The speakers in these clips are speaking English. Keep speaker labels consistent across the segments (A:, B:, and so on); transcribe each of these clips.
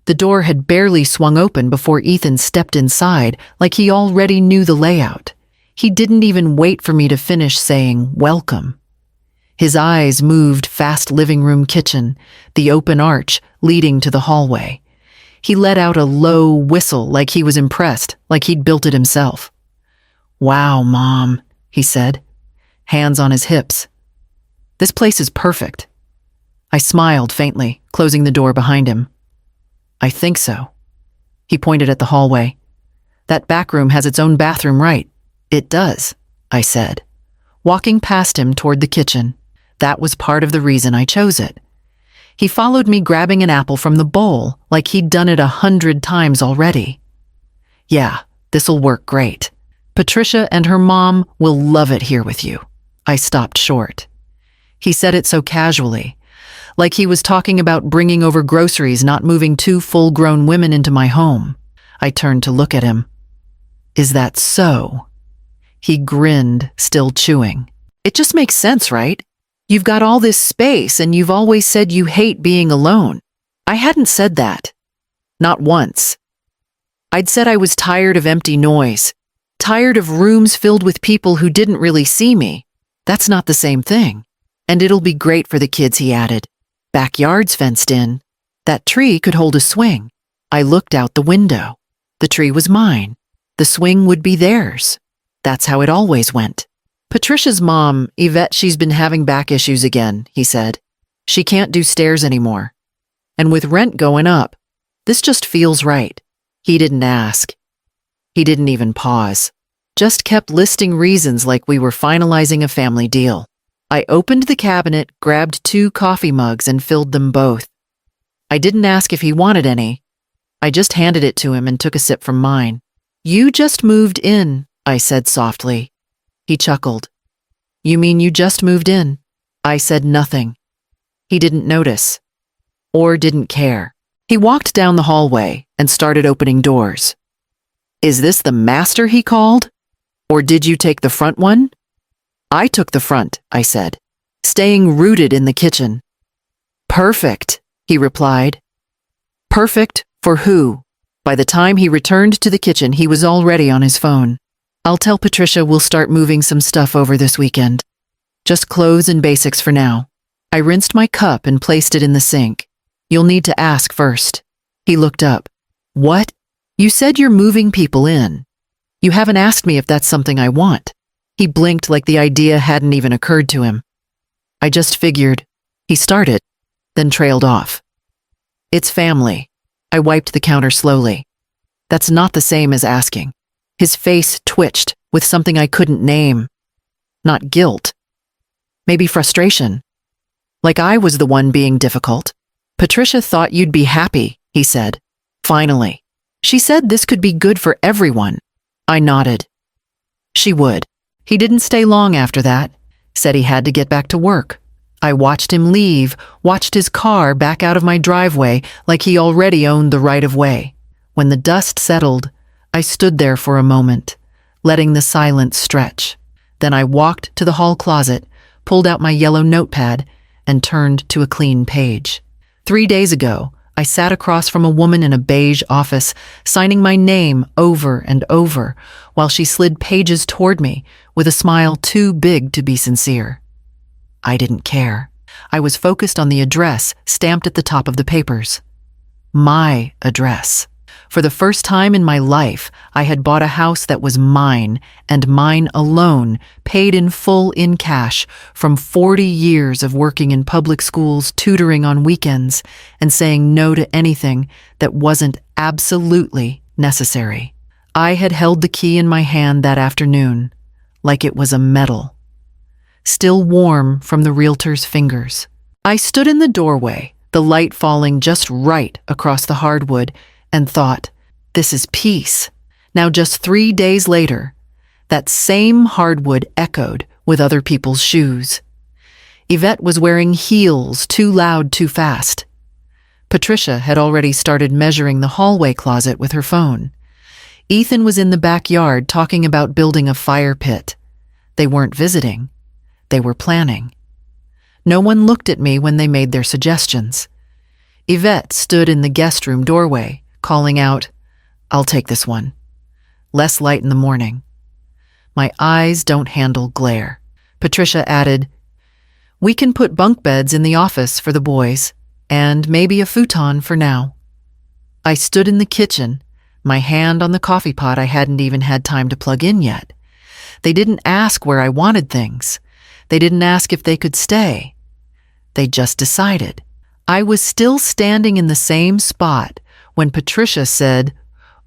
A: The door had barely swung open before Ethan stepped inside like he already knew the layout. He didn't even wait for me to finish saying, "Welcome." His eyes moved past living room kitchen, the open arch leading to the hallway. He let out a low whistle like he was impressed, like he'd built it himself. "Wow, Mom," he said, hands on his hips. "This place is perfect." I smiled faintly, closing the door behind him. "I think so." He pointed at the hallway. "That back room has its own bathroom, right?" "It does," I said, walking past him toward the kitchen. That was part of the reason I chose it. He followed me, grabbing an apple from the bowl like he'd done it 100 times already. "Yeah, this'll work great. Patricia and her mom will love it here with you." I stopped short. He said it so casually, like he was talking about bringing over groceries, not moving two full-grown women into my home. I turned to look at him. "Is that so?" He grinned, still chewing. "It just makes sense, right? You've got all this space and you've always said you hate being alone." I hadn't said that. Not once. I'd said I was tired of empty noise, tired of rooms filled with people who didn't really see me. That's not the same thing. "And it'll be great for the kids," he added. "Backyard's fenced in. That tree could hold a swing." I looked out the window. The tree was mine. The swing would be theirs. That's how it always went. "Patricia's mom, Yvette, she's been having back issues again," he said. "She can't do stairs anymore. And with rent going up, this just feels right." He didn't ask. He didn't even pause. Just kept listing reasons like we were finalizing a family deal. I opened the cabinet, grabbed 2 coffee mugs, and filled them both. I didn't ask if he wanted any. I just handed it to him and took a sip from mine. "You just moved in," I said softly. He chuckled. "You mean you just moved in?" I said nothing. He didn't notice. Or didn't care. He walked down the hallway and started opening doors. "Is this the master he called? Or did you take the front one?" "I took the front," I said, staying rooted in the kitchen. "Perfect," he replied. Perfect for who? By the time he returned to the kitchen, he was already on his phone. "I'll tell Patricia we'll start moving some stuff over this weekend. Just clothes and basics for now." I rinsed my cup and placed it in the sink. "You'll need to ask first." He looked up. "What? You said you're moving people in. You haven't asked me if that's something I want." He blinked like the idea hadn't even occurred to him. "I just figured." He started, then trailed off. "It's family." I wiped the counter slowly. "That's not the same as asking." His face twitched with something I couldn't name. Not guilt. Maybe frustration. Like I was the one being difficult. "Patricia thought you'd be happy," he said. "Finally. She said this could be good for everyone." I nodded. "She would." He didn't stay long after that. Said he had to get back to work. I watched him leave, watched his car back out of my driveway like he already owned the right of way. When the dust settled, I stood there for a moment, letting the silence stretch. Then I walked to the hall closet, pulled out my yellow notepad, and turned to a clean page. 3 days ago, I sat across from a woman in a beige office, signing my name over and over, while she slid pages toward me with a smile too big to be sincere. I didn't care. I was focused on the address stamped at the top of the papers. My address. For the first time in my life, I had bought a house that was mine, and mine alone, paid in full in cash from 40 years of working in public schools, tutoring on weekends, and saying no to anything that wasn't absolutely necessary. I had held the key in my hand that afternoon, like it was a medal, still warm from the realtor's fingers. I stood in the doorway, the light falling just right across the hardwood, and thought, this is peace. Now just 3 days later, that same hardwood echoed with other people's shoes. Yvette was wearing heels too loud, too fast. Patricia had already started measuring the hallway closet with her phone. Ethan was in the backyard talking about building a fire pit. They weren't visiting. They were planning. No one looked at me when they made their suggestions. Yvette stood in the guest room doorway, calling out, "I'll take this one. Less light in the morning. My eyes don't handle glare." Patricia added, "We can put bunk beds in the office for the boys, and maybe a futon for now." I stood in the kitchen, my hand on the coffee pot I hadn't even had time to plug in yet. They didn't ask where I wanted things. They didn't ask if they could stay. They just decided. I was still standing in the same spot when Patricia said,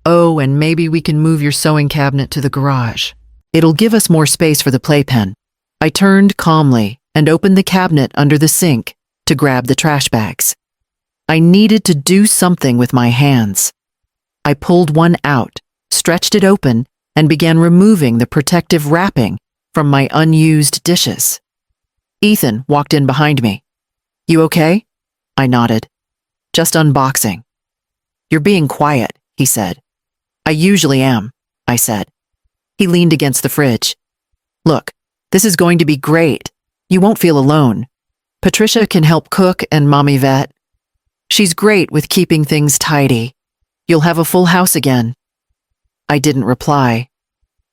A: "Oh, and maybe we can move your sewing cabinet to the garage. It'll give us more space for the playpen." I turned calmly and opened the cabinet under the sink to grab the trash bags. I needed to do something with my hands. I pulled one out, stretched it open, and began removing the protective wrapping from my unused dishes. Ethan walked in behind me. "You okay?" I nodded. "Just unboxing." "You're being quiet," he said. "I usually am," I said. He leaned against the fridge. "Look, this is going to be great. You won't feel alone. Patricia can help cook and Mom Yvette. She's great with keeping things tidy. You'll have a full house again." I didn't reply.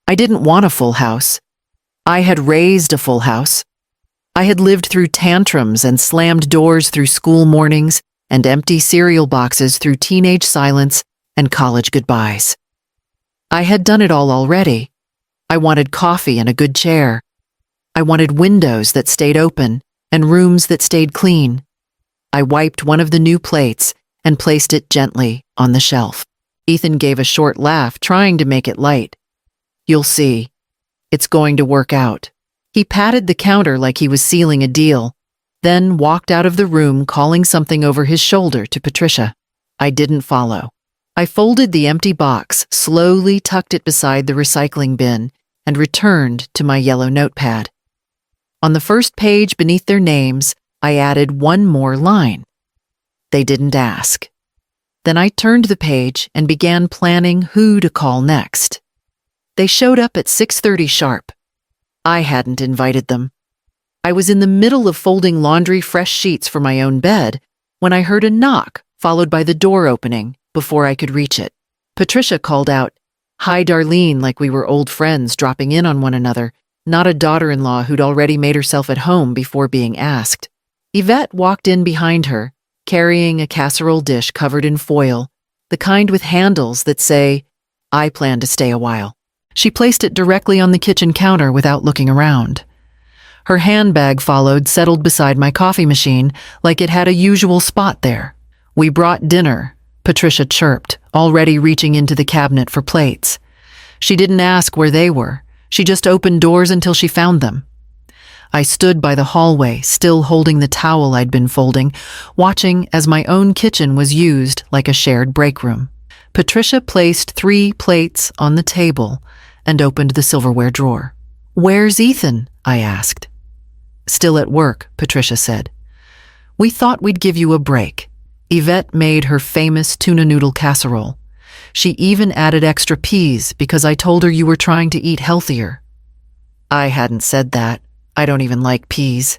A: I didn't want a full house. I had raised a full house. I had lived through tantrums and slammed doors through school mornings and empty cereal boxes through teenage silence and college goodbyes. I had done it all already. I wanted coffee and a good chair. I wanted windows that stayed open and rooms that stayed clean. I wiped one of the new plates and placed it gently on the shelf. Ethan gave a short laugh, trying to make it light. "You'll see. It's going to work out." He patted the counter like he was sealing a deal, then walked out of the room calling something over his shoulder to Patricia. I didn't follow. I folded the empty box, slowly tucked it beside the recycling bin, and returned to my yellow notepad. On the first page beneath their names, I added one more line. They didn't ask. Then I turned the page and began planning who to call next. They showed up at 6:30 sharp. I hadn't invited them. I was in the middle of folding laundry fresh sheets for my own bed when I heard a knock, followed by the door opening before I could reach it. Patricia called out, "Hi, Darlene," like we were old friends dropping in on one another, not a daughter-in-law who'd already made herself at home before being asked. Yvette walked in behind her, carrying a casserole dish covered in foil, the kind with handles that say, "I plan to stay a while." She placed it directly on the kitchen counter without looking around. Her handbag followed, settled beside my coffee machine, like it had a usual spot there. "We brought dinner," Patricia chirped, already reaching into the cabinet for plates. She didn't ask where they were. She just opened doors until she found them. I stood by the hallway, still holding the towel I'd been folding, watching as my own kitchen was used like a shared break room. Patricia placed 3 plates on the table and opened the silverware drawer. "Where's Ethan?" I asked. "Still at work," Patricia said. "We thought we'd give you a break." Yvette made her famous tuna noodle casserole. She even added extra peas because I told her you were trying to eat healthier. I hadn't said that. I don't even like peas.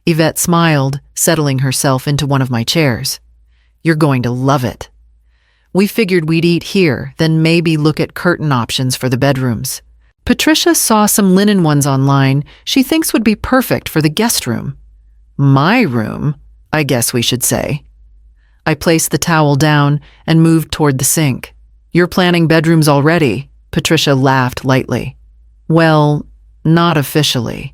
A: Yvette smiled, settling herself into one of my chairs. "You're going to love it." We figured we'd eat here, then maybe look at curtain options for the bedrooms. Patricia saw some linen ones online she thinks would be perfect for the guest room. My room, I guess we should say. I placed the towel down and moved toward the sink. "You're planning bedrooms already," Patricia laughed lightly. "Well, not officially.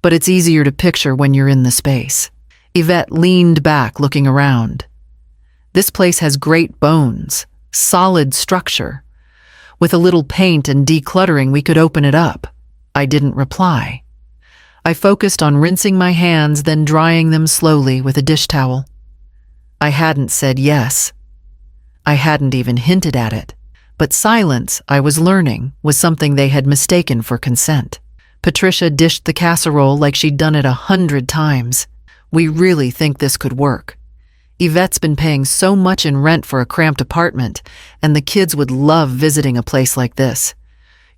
A: But it's easier to picture when you're in the space." Yvette leaned back, looking around. "This place has great bones, solid structure. With a little paint and decluttering, we could open it up." I didn't reply. I focused on rinsing my hands, then drying them slowly with a dish towel. I hadn't said yes. I hadn't even hinted at it. But silence, I was learning, was something they had mistaken for consent. Patricia dished the casserole like she'd done it 100 times. "We really think this could work. Yvette's been paying so much in rent for a cramped apartment, and the kids would love visiting a place like this.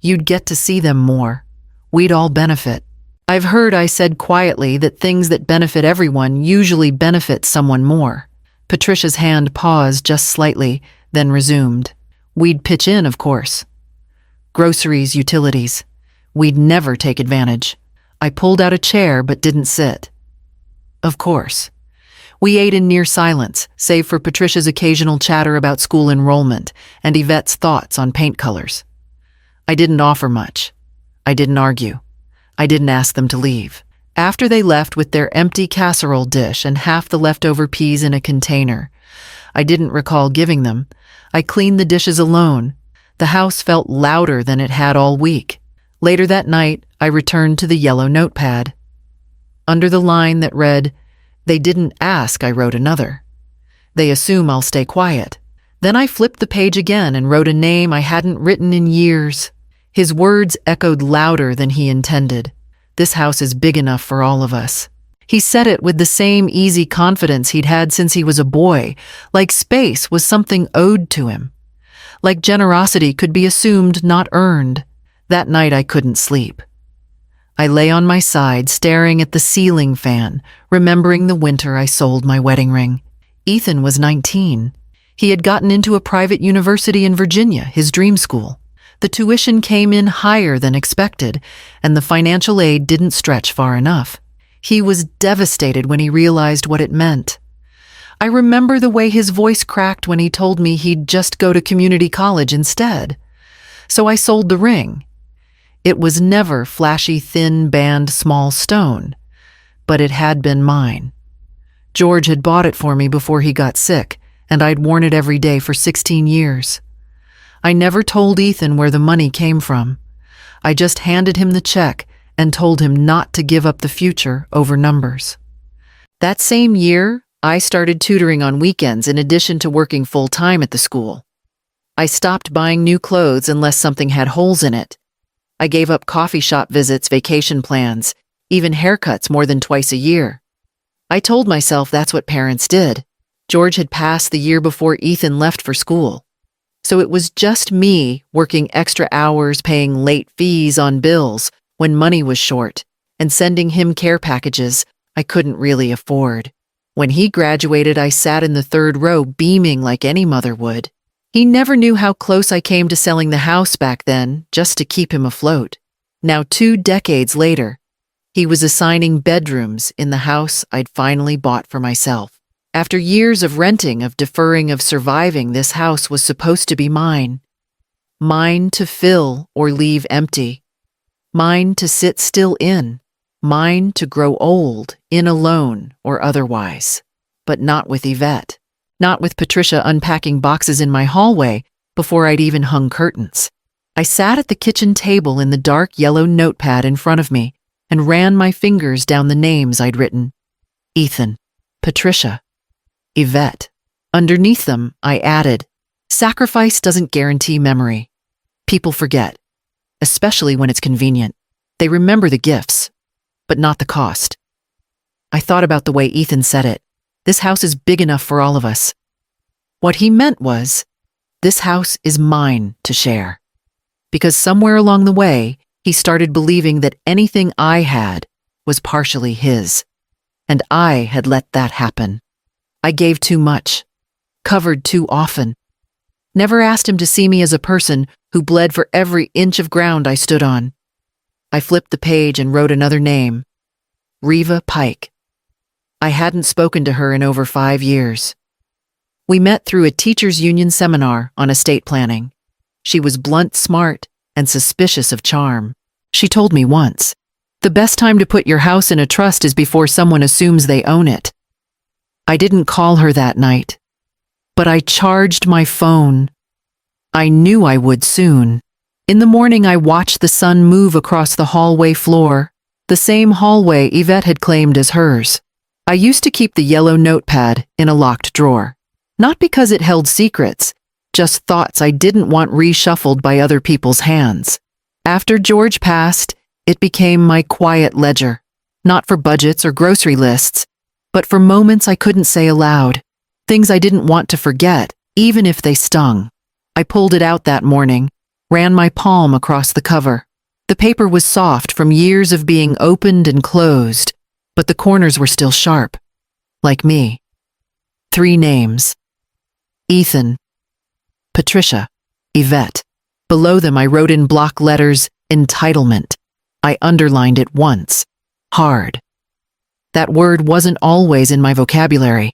A: You'd get to see them more. We'd all benefit." I've heard I said quietly that things that benefit everyone usually benefit someone more. Patricia's hand paused just slightly, then resumed. We'd pitch in, of course. Groceries, utilities. We'd never take advantage. I pulled out a chair but didn't sit. Of course. We ate in near silence, save for Patricia's occasional chatter about school enrollment and Yvette's thoughts on paint colors. I didn't offer much. I didn't argue. I didn't ask them to leave. After they left with their empty casserole dish and half the leftover peas in a container, I didn't recall giving them. I cleaned the dishes alone. The house felt louder than it had all week. Later that night, I returned to the yellow notepad. Under the line that read, "They didn't ask," I wrote another. "They assume I'll stay quiet." Then I flipped the page again and wrote a name I hadn't written in years. His words echoed louder than he intended. This house is big enough for all of us. He said it with the same easy confidence he'd had since he was a boy, like space was something owed to him. Like generosity could be assumed, not earned. That night I couldn't sleep. I lay on my side, staring at the ceiling fan, remembering the winter I sold my wedding ring. Ethan was 19. He had gotten into a private university in Virginia, his dream school. The tuition came in higher than expected, and the financial aid didn't stretch far enough. He was devastated when he realized what it meant. I remember the way his voice cracked when he told me he'd just go to community college instead. So I sold the ring. It was never flashy, thin band, small stone, but it had been mine. George had bought it for me before he got sick, and I'd worn it every day for 16 years. I never told Ethan where the money came from. I just handed him the check and told him not to give up the future over numbers. That same year, I started tutoring on weekends in addition to working full-time at the school. I stopped buying new clothes unless something had holes in it. I gave up coffee shop visits, vacation plans, even haircuts more than twice a year. I told myself that's what parents did. George had passed the year before Ethan left for school. So it was just me working extra hours, paying late fees on bills when money was short, and sending him care packages I couldn't really afford. When he graduated, I sat in the third row beaming like any mother would. He never knew how close I came to selling the house back then, just to keep him afloat. Now 2 decades later, he was assigning bedrooms in the house I'd finally bought for myself. After years of renting, of deferring, of surviving, this house was supposed to be mine. Mine to fill or leave empty. Mine to sit still in. Mine to grow old, in alone or otherwise. But not with Yvette. Not with Patricia unpacking boxes in my hallway before I'd even hung curtains. I sat at the kitchen table in the dark yellow notepad in front of me and ran my fingers down the names I'd written. Ethan, Patricia, Yvette. Underneath them, I added, sacrifice doesn't guarantee memory. People forget, especially when it's convenient. They remember the gifts, but not the cost. I thought about the way Ethan said it. This house is big enough for all of us. What he meant was, this house is mine to share. Because somewhere along the way, he started believing that anything I had was partially his. And I had let that happen. I gave too much, covered too often. Never asked him to see me as a person who bled for every inch of ground I stood on. I flipped the page and wrote another name, Reva Pike. I hadn't spoken to her in over 5 years. We met through a teachers' union seminar on estate planning. She was blunt smart and suspicious of charm. She told me once, the best time to put your house in a trust is before someone assumes they own it. I didn't call her that night, but I charged my phone. I knew I would soon. In the morning, I watched the sun move across the hallway floor, the same hallway Yvette had claimed as hers. I used to keep the yellow notepad in a locked drawer, not because it held secrets, just thoughts I didn't want reshuffled by other people's hands. After George passed, it became my quiet ledger, not for budgets or grocery lists, but for moments I couldn't say aloud, things I didn't want to forget, even if they stung. I pulled it out that morning, ran my palm across the cover. The paper was soft from years of being opened and closed, but the corners were still sharp, like me. 3 names: Ethan, Patricia, Yvette. Below them I wrote in block letters, entitlement. I underlined it once. Hard. That word wasn't always in my vocabulary.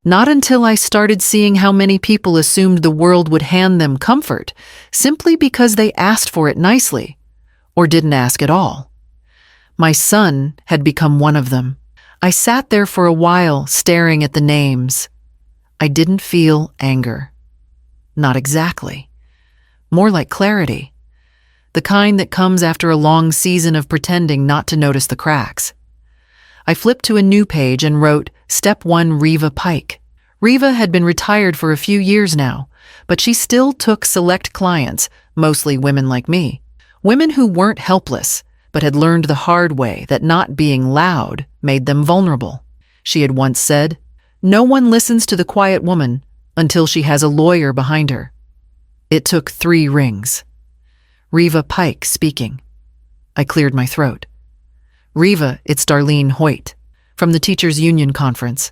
A: Not until I started seeing how many people assumed the world would hand them comfort simply because they asked for it nicely, or didn't ask at all. My son had become one of them. I sat there for a while staring at the names. I didn't feel anger. Not exactly. More like clarity. The kind that comes after a long season of pretending not to notice the cracks. I flipped to a new page and wrote, Step 1, Reva Pike. Reva had been retired for a few years now, but she still took select clients, mostly women like me. Women who weren't helpless, but had learned the hard way that not being loud made them vulnerable. She had once said, "No one listens to the quiet woman until she has a lawyer behind her." It took 3 rings. Reva Pike speaking. I cleared my throat. Reva, it's Darlene Hoyt, from the Teachers Union Conference.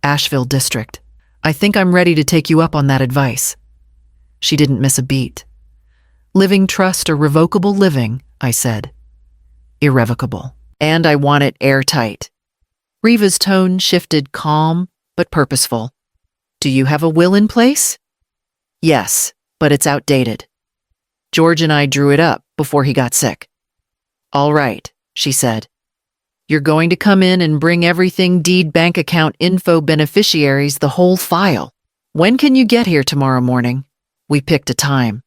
A: Asheville District. I think I'm ready to take you up on that advice. She didn't miss a beat. Living trust or revocable living, I said. Irrevocable. And I want it airtight. Reva's tone shifted, calm but purposeful. Do you have a will in place? Yes, but it's outdated. George and I drew it up before he got sick. All right, she said. You're going to come in and bring everything deed, bank account, info, beneficiaries, the whole file. When can you get here tomorrow morning? We picked a time.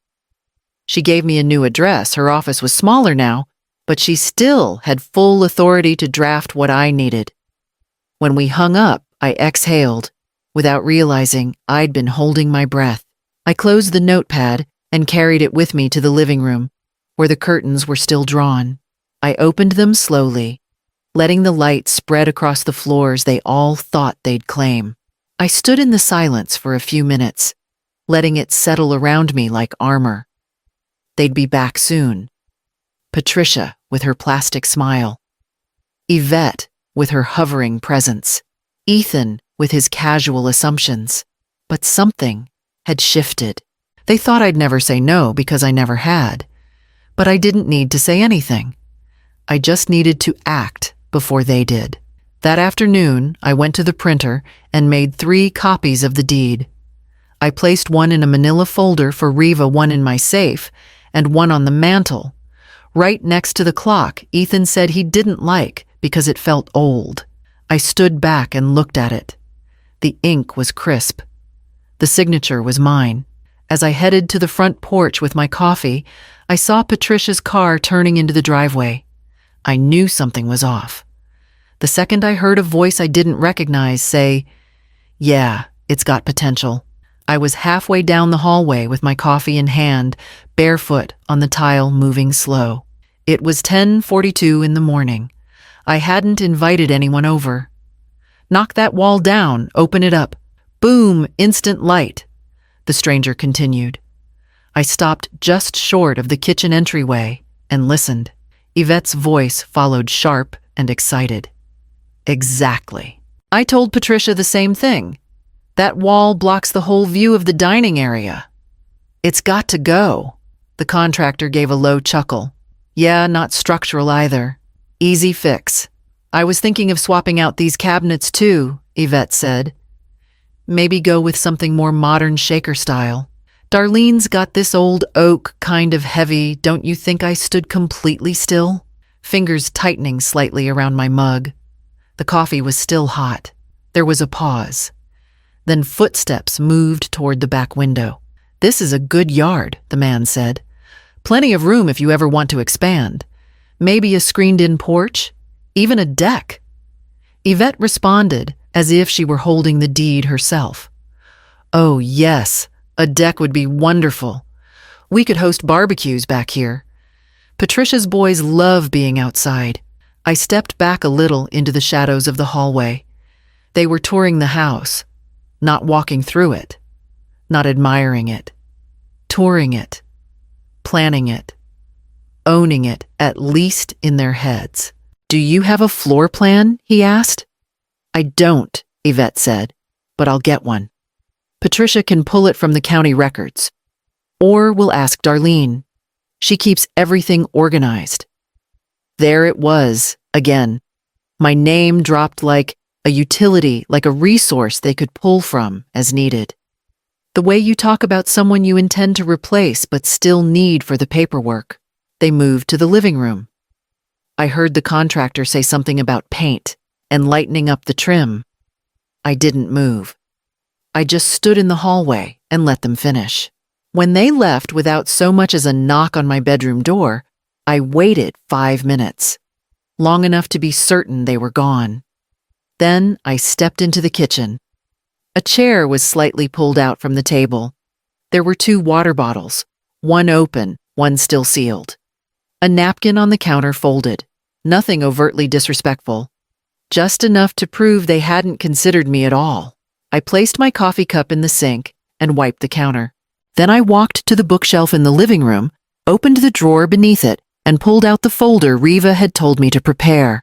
A: She gave me a new address. Her office was smaller now, but she still had full authority to draft what I needed. When we hung up, I exhaled, without realizing I'd been holding my breath. I closed the notepad and carried it with me to the living room, where the curtains were still drawn. I opened them slowly, letting the light spread across the floors they all thought they'd claim. I stood in the silence for a few minutes, letting it settle around me like armor. They'd be back soon. Patricia with her plastic smile. Yvette with her hovering presence. Ethan with his casual assumptions. But something had shifted. They thought I'd never say no because I never had. But I didn't need to say anything. I just needed to act before they did. That afternoon, I went to the printer and made 3 copies of the deed. I placed one in a manila folder for Reva, one in my safe, and one on the mantle, right next to the clock Ethan said he didn't like because it felt old. I stood back and looked at it. The ink was crisp. The signature was mine. As I headed to the front porch with my coffee, I saw Patricia's car turning into the driveway. I knew something was off. The second I heard a voice I didn't recognize say, "Yeah, it's got potential." I was halfway down the hallway with my coffee in hand, barefoot on the tile, moving slow. It was 10:42 in the morning. I hadn't invited anyone over. Knock that wall down, open it up. Boom, instant light. The stranger continued. I stopped just short of the kitchen entryway and listened. Yvette's voice followed, sharp and excited. Exactly. I told Patricia the same thing. That wall blocks the whole view of the dining area. It's got to go. The contractor gave a low chuckle. Yeah, not structural either. Easy fix. I was thinking of swapping out these cabinets too, Yvette said. Maybe go with something more modern, shaker style. Darlene's got this old oak, kind of heavy. Don't you think? I stood completely still, fingers tightening slightly around my mug. The coffee was still hot. There was a pause. Then footsteps moved toward the back window. This is a good yard, the man said. Plenty of room if you ever want to expand. Maybe a screened-in porch, even a deck. Yvette responded as if she were holding the deed herself. Oh, yes. A deck would be wonderful. We could host barbecues back here. Patricia's boys love being outside. I stepped back a little into the shadows of the hallway. They were touring the house, not walking through it, not admiring it, touring it, planning it, owning it, at least in their heads. Do you have a floor plan? He asked. I don't, Yvette said. but I'll get one. Patricia can pull it from the county records. Or we'll ask Darlene. She keeps everything organized. There it was, again. My name dropped like a utility, like a resource they could pull from as needed. The way you talk about someone you intend to replace but still need for the paperwork. They moved to the living room. I heard the contractor say something about paint and lightening up the trim. I didn't move. I just stood in the hallway and let them finish. When they left without so much as a knock on my bedroom door, I waited 5 minutes, long enough to be certain they were gone. Then I stepped into the kitchen. A chair was slightly pulled out from the table. There were 2 water bottles, one open, one still sealed. A napkin on the counter folded, nothing overtly disrespectful, just enough to prove they hadn't considered me at all. I placed my coffee cup in the sink and wiped the counter. Then I walked to the bookshelf in the living room, opened the drawer beneath it, and pulled out the folder Riva had told me to prepare.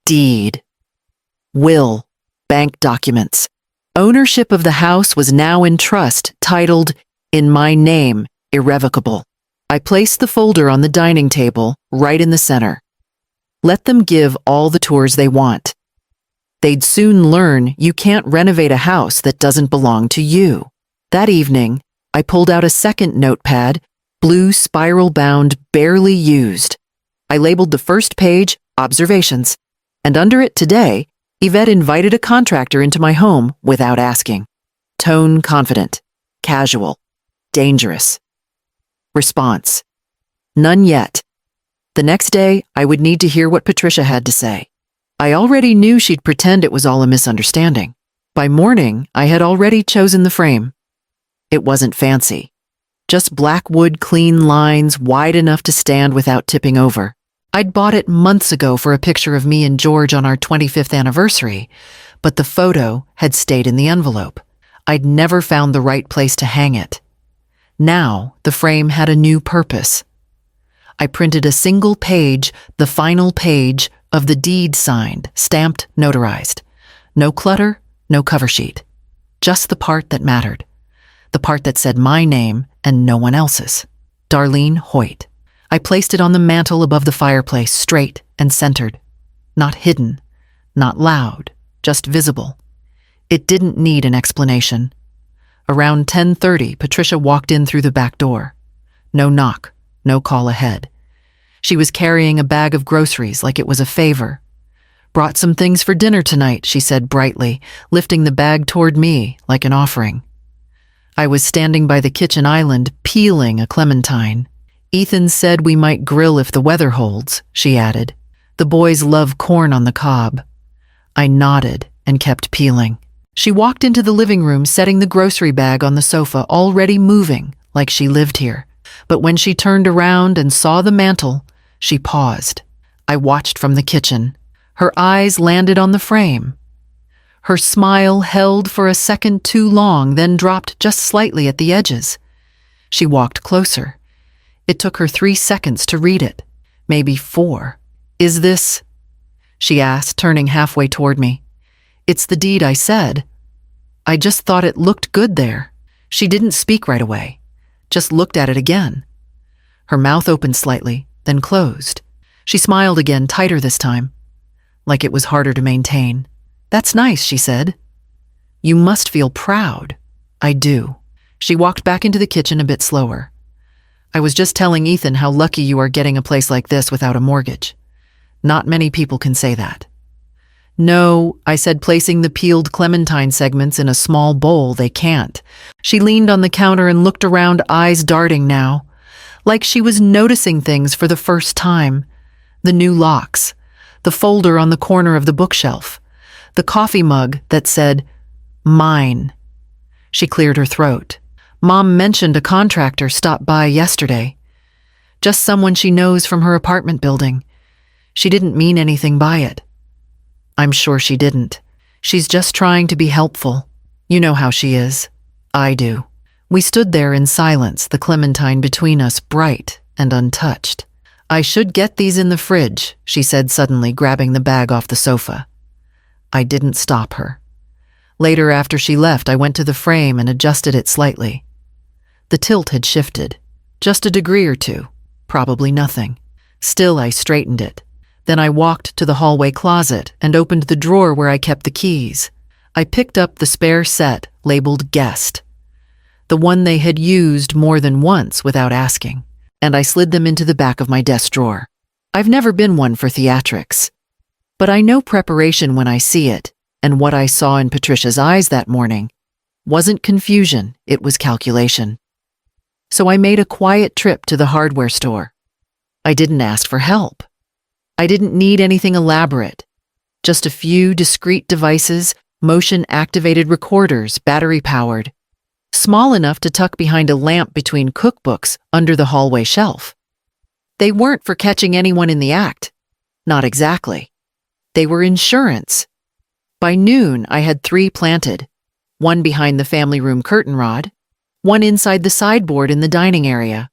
A: Deed. Will. Bank documents. Ownership of the house was now in trust, titled, "In my name, irrevocable." I placed the folder on the dining table, right in the center. Let them give all the tours they want. They'd soon learn you can't renovate a house that doesn't belong to you. That evening, I pulled out a second notepad, blue spiral-bound, barely used. I labeled the first page, Observations, and under it today, Yvette invited a contractor into my home without asking. Tone confident, casual, dangerous. Response: none yet. The next day, I would need to hear what Patricia had to say. I already knew she'd pretend it was all a misunderstanding. By morning, I had already chosen the frame. It wasn't fancy. Just black wood clean lines wide enough to stand without tipping over. I'd bought it months ago for a picture of me and George on our 25th anniversary, but the photo had stayed in the envelope. I'd never found the right place to hang it. Now, the frame had a new purpose. I printed a single page, the final page, of the deed signed, stamped, notarized. No clutter, no cover sheet. Just the part that mattered. The part that said my name and no one else's. Darlene Hoyt. I placed it on the mantel above the fireplace, straight and centered. Not hidden, not loud, just visible. It didn't need an explanation. Around 10:30, Patricia walked in through the back door. No knock, no call ahead. She was carrying a bag of groceries like it was a favor. "Brought some things for dinner tonight," she said brightly, lifting the bag toward me like an offering. I was standing by the kitchen island, peeling a clementine. "Ethan said we might grill if the weather holds," she added. "The boys love corn on the cob." I nodded and kept peeling. She walked into the living room, setting the grocery bag on the sofa, already moving, like she lived here. But when she turned around and saw the mantel, she paused. I watched from the kitchen. Her eyes landed on the frame. Her smile held for a second too long, then dropped just slightly at the edges. She walked closer. It took her 3 seconds to read it, maybe 4. "Is this?" she asked, turning halfway toward me. "It's the deed I said. I just thought it looked good there." She didn't speak right away, just looked at it again. Her mouth opened slightly, then closed. She smiled again, tighter this time, like it was harder to maintain. "That's nice," she said. "You must feel proud." "I do." She walked back into the kitchen a bit slower. "I was just telling Ethan how lucky you are getting a place like this without a mortgage. Not many people can say that." "No," I said, placing the peeled clementine segments in a small bowl. "They can't." She leaned on the counter and looked around, eyes darting now, like she was noticing things for the first time. The new locks, the folder on the corner of the bookshelf, the coffee mug that said, "Mine." She cleared her throat. "Mom mentioned a contractor stopped by yesterday. Just someone she knows from her apartment building. She didn't mean anything by it." I'm sure she didn't. She's just trying to be helpful. You know how she is. I do. We stood there in silence, the clementine between us bright and untouched. "I should get these in the fridge," she said suddenly, grabbing the bag off the sofa. I didn't stop her. Later, after she left, I went to the frame and adjusted it slightly. The tilt had shifted. Just a degree or two. Probably nothing. Still, I straightened it. Then I walked to the hallway closet and opened the drawer where I kept the keys. I picked up the spare set labeled Guest, the one they had used more than once without asking, and I slid them into the back of my desk drawer. I've never been one for theatrics, but I know preparation when I see it, and what I saw in Patricia's eyes that morning wasn't confusion, it was calculation. So I made a quiet trip to the hardware store. I didn't ask for help. I didn't need anything elaborate. Just a few discrete devices, motion-activated recorders, battery-powered, small enough to tuck behind a lamp between cookbooks under the hallway shelf. They weren't for catching anyone in the act. Not exactly. They were insurance. By noon, I had 3 planted, one behind the family room curtain rod, one inside the sideboard in the dining area,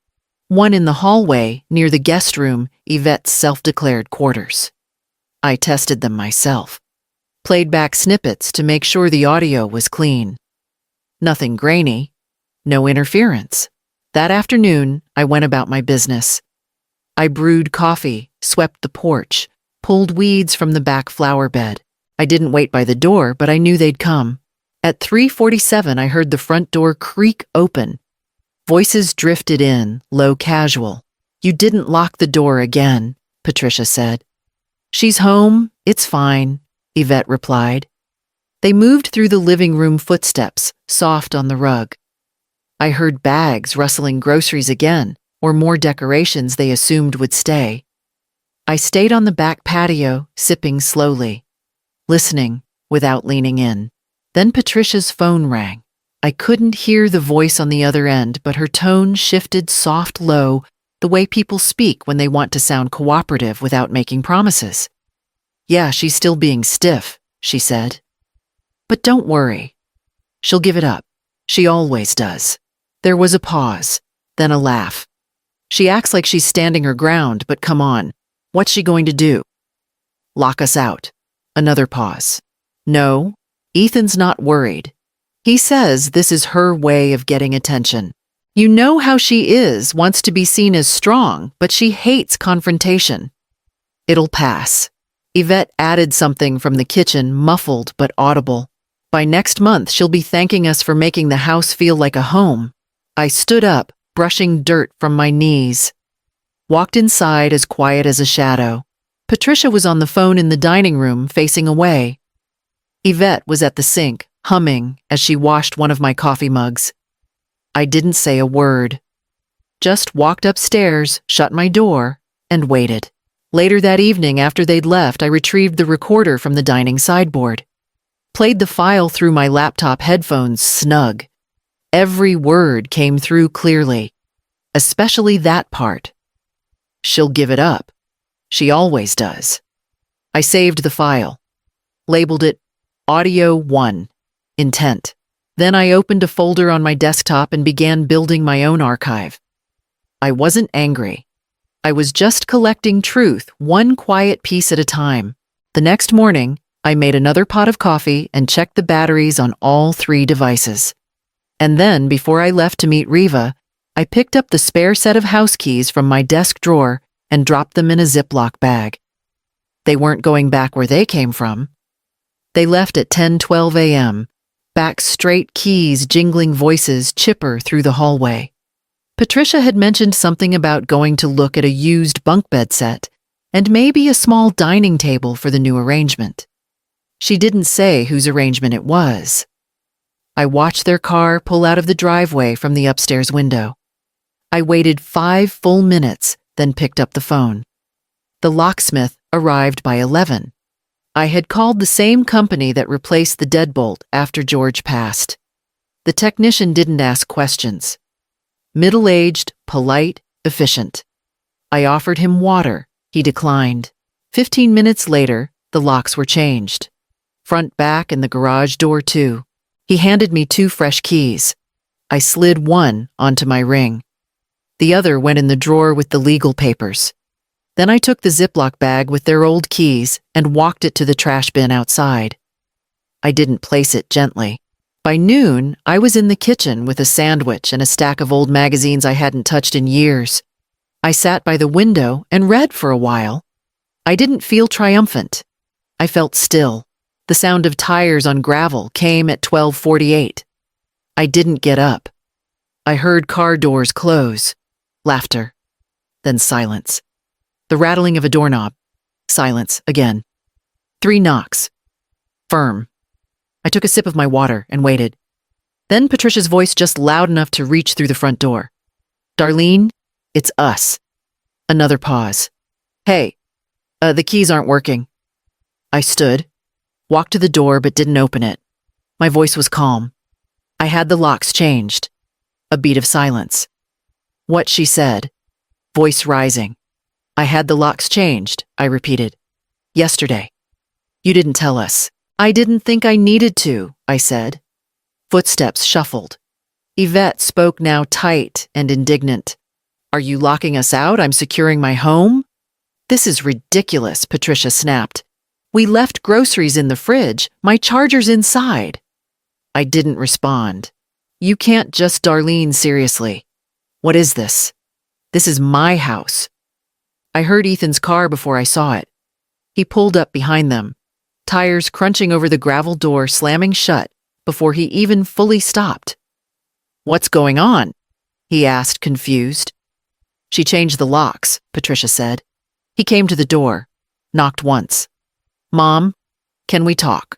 A: one in the hallway near the guest room, Yvette's self-declared quarters. I tested them myself. Played back snippets to make sure the audio was clean. Nothing grainy. No interference. That afternoon, I went about my business. I brewed coffee, swept the porch, pulled weeds from the back flower bed. I didn't wait by the door, but I knew they'd come. At 3:47, I heard the front door creak open. Voices drifted in, low casual. "You didn't lock the door again," Patricia said. "She's home, it's fine," Yvette replied. They moved through the living room footsteps, soft on the rug. I heard bags rustling groceries again, or more decorations they assumed would stay. I stayed on the back patio, sipping slowly, listening without leaning in. Then Patricia's phone rang. I couldn't hear the voice on the other end, but her tone shifted soft-low, the way people speak when they want to sound cooperative without making promises. "Yeah, she's still being stiff," she said. "But don't worry. She'll give it up. She always does." There was a pause, then a laugh. "She acts like she's standing her ground, but come on. What's she going to do? Lock us out." Another pause. "No, Ethan's not worried. He says this is her way of getting attention. You know how she is, wants to be seen as strong, but she hates confrontation. It'll pass." Yvette added something from the kitchen, muffled but audible. "By next month, she'll be thanking us for making the house feel like a home." I stood up, brushing dirt from my knees. Walked inside as quiet as a shadow. Patricia was on the phone in the dining room, facing away. Yvette was at the sink, humming as she washed one of my coffee mugs. I didn't say a word. Just walked upstairs, shut my door, and waited. Later that evening, after they'd left, I retrieved the recorder from the dining sideboard. Played the file through my laptop headphones snug. Every word came through clearly, especially that part. "She'll give it up. She always does." I saved the file. Labeled it Audio 1. Intent. Then I opened a folder on my desktop and began building my own archive. I wasn't angry. I was just collecting truth, one quiet piece at a time. The next morning, I made another pot of coffee and checked the batteries on all 3 devices. And then, before I left to meet Riva, I picked up the spare set of house keys from my desk drawer and dropped them in a Ziploc bag. They weren't going back where they came from. They left at 10:12 a.m., back straight, keys, jingling voices chipper through the hallway. Patricia had mentioned something about going to look at a used bunk bed set and maybe a small dining table for the new arrangement. She didn't say whose arrangement it was. I watched their car pull out of the driveway from the upstairs window. I waited 5 full minutes, then picked up the phone. The locksmith arrived by 11. I had called the same company that replaced the deadbolt after George passed. The technician didn't ask questions. Middle-aged, polite, efficient. I offered him water. He declined. 15 minutes later, the locks were changed. Front, back, and the garage door too. He handed me 2 fresh keys. I slid one onto my ring. The other went in the drawer with the legal papers. Then I took the Ziploc bag with their old keys and walked it to the trash bin outside. I didn't place it gently. By noon, I was in the kitchen with a sandwich and a stack of old magazines I hadn't touched in years. I sat by the window and read for a while. I didn't feel triumphant. I felt still. The sound of tires on gravel came at 12:48. I didn't get up. I heard car doors close. Laughter. Then silence. The rattling of a doorknob. Silence again. 3 knocks. Firm. I took a sip of my water and waited. Then Patricia's voice just loud enough to reach through the front door. "Darlene, it's us." Another pause. "Hey, the keys aren't working." I stood, walked to the door but didn't open it. My voice was calm. I had the locks changed. A beat of silence. "What?" she said, voice rising. "I had the locks changed," I repeated. "Yesterday. You didn't tell us." "I didn't think I needed to," I said. Footsteps shuffled. Yvette spoke now tight and indignant. "Are you locking us out? I'm securing my home." "This is ridiculous," Patricia snapped. "We left groceries in the fridge. My charger's inside." I didn't respond. "You can't just, Darlene, seriously. What is this? This is my house." I heard Ethan's car before I saw it. He pulled up behind them, tires crunching over the gravel door slamming shut before he even fully stopped. "What's going on?" he asked, confused. "She changed the locks," Patricia said. He came to the door, knocked once. "Mom, can we talk?"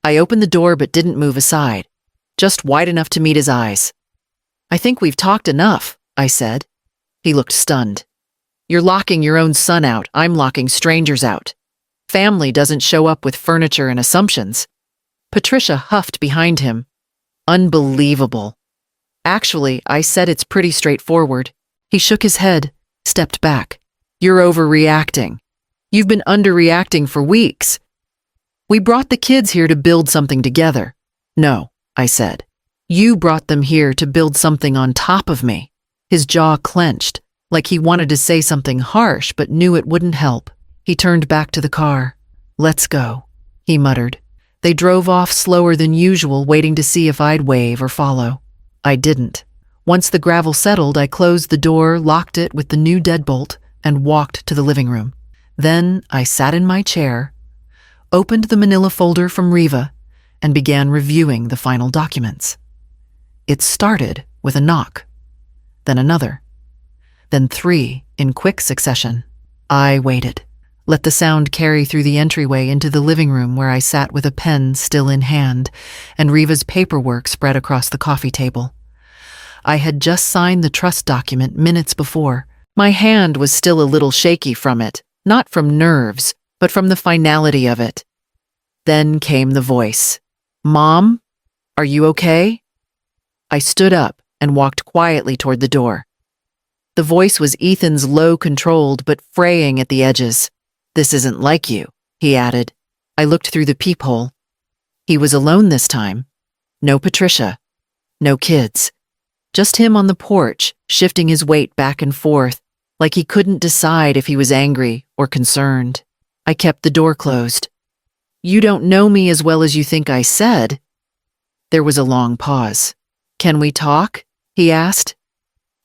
A: I opened the door but didn't move aside, just wide enough to meet his eyes. "I think we've talked enough," I said. He looked stunned. "You're locking your own son out. I'm locking strangers out. Family doesn't show up with furniture and assumptions." Patricia huffed behind him. "Unbelievable." "Actually," I said, "it's pretty straightforward." He shook his head, stepped back. "You're overreacting. You've been underreacting for weeks. We brought the kids here to build something together." "No," I said. "You brought them here to build something on top of me." His jaw clenched, like he wanted to say something harsh but knew it wouldn't help. He turned back to the car. "Let's go," he muttered. They drove off slower than usual, waiting to see if I'd wave or follow. I didn't. Once the gravel settled, I closed the door, locked it with the new deadbolt, and walked to the living room. Then I sat in my chair, opened the manila folder from Riva, and began reviewing the final documents. It started with a knock, then another, then 3 in quick succession. I waited, let the sound carry through the entryway into the living room where I sat with a pen still in hand and Riva's paperwork spread across the coffee table. I had just signed the trust document minutes before. My hand was still a little shaky from it, not from nerves, but from the finality of it. Then came the voice. "Mom, are you okay?" I stood up and walked quietly toward the door. The voice was Ethan's low-controlled but fraying at the edges. "This isn't like you," he added. I looked through the peephole. He was alone this time. No Patricia. No kids. Just him on the porch, shifting his weight back and forth, like he couldn't decide if he was angry or concerned. I kept the door closed. "You don't know me as well as you think I said." There was a long pause. "Can we talk?" he asked.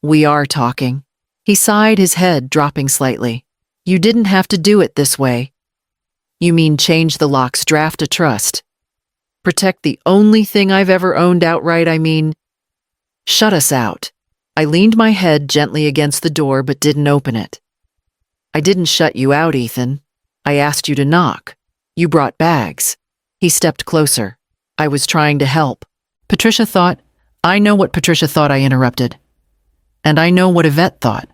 A: "We are talking." He sighed, his head dropping slightly. "You didn't have to do it this way." "You mean change the locks, draft a trust? Protect the only thing I've ever owned outright, I mean? Shut us out." I leaned my head gently against the door but didn't open it. "I didn't shut you out, Ethan. I asked you to knock. You brought bags." He stepped closer. I was trying to help. Patricia thought, I know what Patricia thought, I interrupted. And I know what Yvette thought.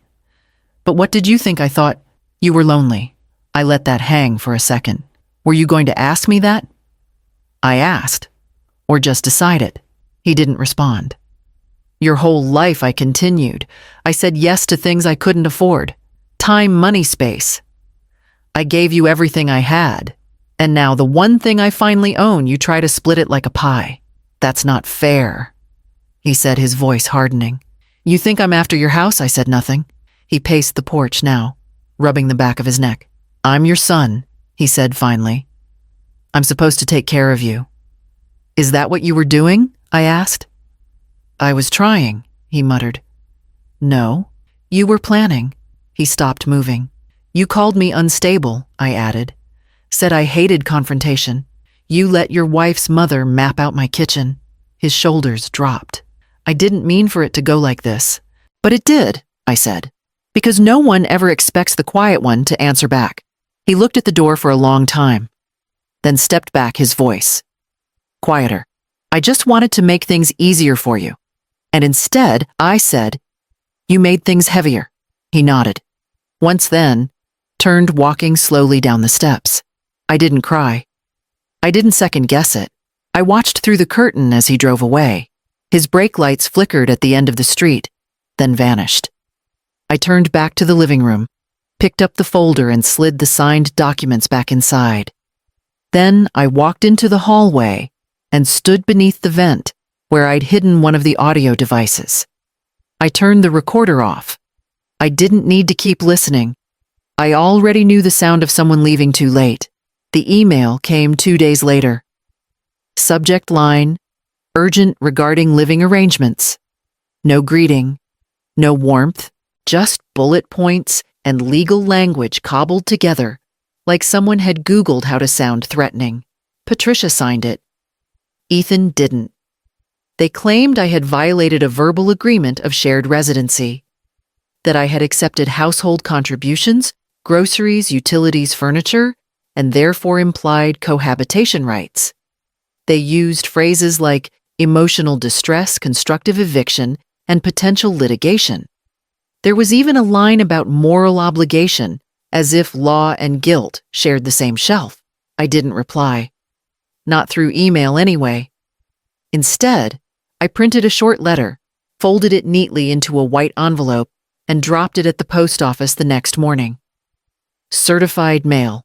A: But what did you think I thought? You were lonely. I let that hang for a second. Were you going to ask me that? I asked. Or just decided. He didn't respond. Your whole life, I continued. I said yes to things I couldn't afford. Time, money, space. I gave you everything I had. And now the one thing I finally own, you try to split it like a pie. That's not fair, he said, his voice hardening. You think I'm after your house? I said nothing. He paced the porch now, rubbing the back of his neck. I'm your son, he said finally. I'm supposed to take care of you. Is that what you were doing? I asked. I was trying, he muttered. No, you were planning. He stopped moving. You called me unstable, I added. Said I hated confrontation. You let your wife's mother map out my kitchen. His shoulders dropped. I didn't mean for it to go like this. But it did, I said. Because no one ever expects the quiet one to answer back. He looked at the door for a long time, then stepped back, his voice quieter. I just wanted to make things easier for you. And instead, I said, you made things heavier. He nodded. Once then, turned walking slowly down the steps. I didn't cry. I didn't second guess it. I watched through the curtain as he drove away. His brake lights flickered at the end of the street, then vanished. I turned back to the living room, picked up the folder and slid the signed documents back inside. Then I walked into the hallway and stood beneath the vent where I'd hidden one of the audio devices. I turned the recorder off. I didn't need to keep listening. I already knew the sound of someone leaving too late. The email came 2 days later. Subject line, urgent regarding living arrangements. No greeting, no warmth, just bullet points and legal language cobbled together, like someone had Googled how to sound threatening. Patricia signed it. Ethan didn't. They claimed I had violated a verbal agreement of shared residency, that I had accepted household contributions, groceries, utilities, furniture, and therefore implied cohabitation rights. They used phrases like emotional distress, constructive eviction, and potential litigation. There was even a line about moral obligation, as if law and guilt shared the same shelf. I didn't reply. Not through email anyway. Instead, I printed a short letter, folded it neatly into a white envelope, and dropped it at the post office the next morning. Certified mail.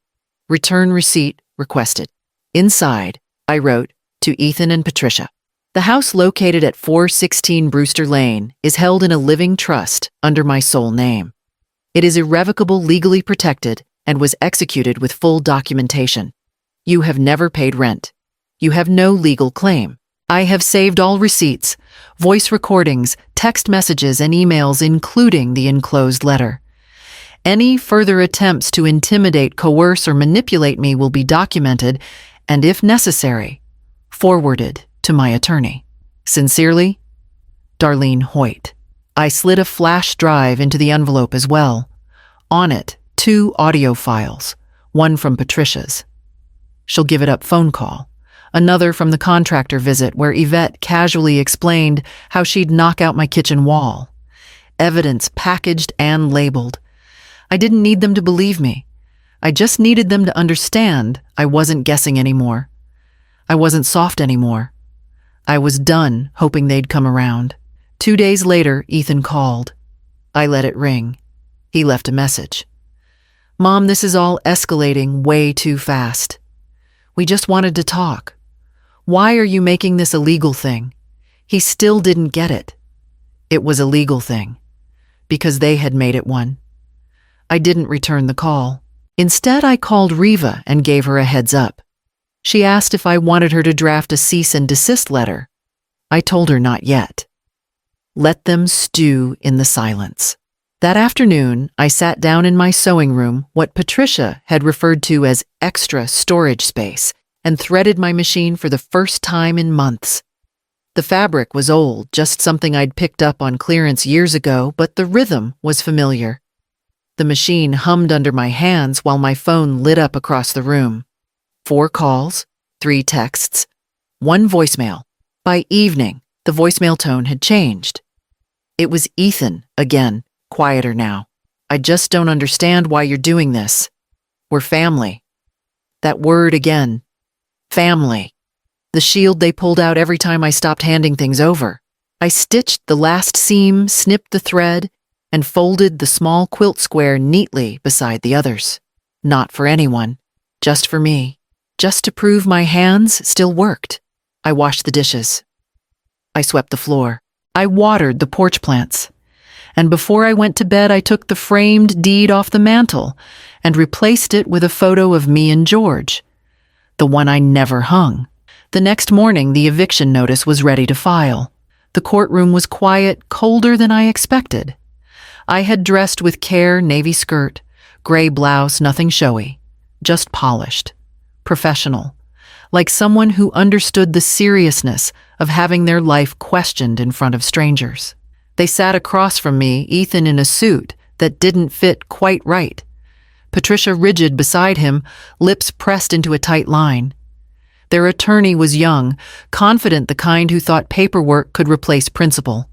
A: Return receipt requested. Inside, I wrote, to Ethan and Patricia. The house located at 416 Brewster Lane is held in a living trust under my sole name. It is irrevocable, legally protected, and was executed with full documentation. You have never paid rent. You have no legal claim. I have saved all receipts, voice recordings, text messages, and emails, including the enclosed letter. Any further attempts to intimidate, coerce, or manipulate me will be documented and, if necessary, forwarded to my attorney. Sincerely, Darlene Hoyt. I slid a flash drive into the envelope as well. On it, 2 audio files, one from Patricia's. She'll give it up phone call. Another from the contractor visit where Yvette casually explained how she'd knock out my kitchen wall. Evidence packaged and labeled. I didn't need them to believe me. I just needed them to understand I wasn't guessing anymore. I wasn't soft anymore. I was done hoping they'd come around. 2 days later, Ethan called. I let it ring. He left a message. Mom, this is all escalating way too fast. We just wanted to talk. Why are you making this a legal thing? He still didn't get it. It was a legal thing, because they had made it one. I didn't return the call. Instead, I called Riva and gave her a heads up. She asked if I wanted her to draft a cease and desist letter. I told her not yet. Let them stew in the silence. That afternoon, I sat down in my sewing room, what Patricia had referred to as extra storage space, and threaded my machine for the first time in months. The fabric was old, just something I'd picked up on clearance years ago, but the rhythm was familiar. The machine hummed under my hands while my phone lit up across the room. 4 calls, 3 texts, 1 voicemail. By evening, the voicemail tone had changed. It was Ethan again, quieter now. I just don't understand why you're doing this. We're family. That word again. Family. The shield they pulled out every time I stopped handing things over. I stitched the last seam, snipped the thread, and folded the small quilt square neatly beside the others. Not for anyone, just for me. Just to prove my hands still worked. I washed the dishes. I swept the floor. I watered the porch plants. And before I went to bed, I took the framed deed off the mantel and replaced it with a photo of me and George. The one I never hung. The next morning, the eviction notice was ready to file. The courtroom was quiet, colder than I expected. I had dressed with care, navy skirt, gray blouse, nothing showy, just polished, professional, like someone who understood the seriousness of having their life questioned in front of strangers. They sat across from me, Ethan in a suit that didn't fit quite right, Patricia rigid beside him, lips pressed into a tight line. Their attorney was young, confident, the kind who thought paperwork could replace principle.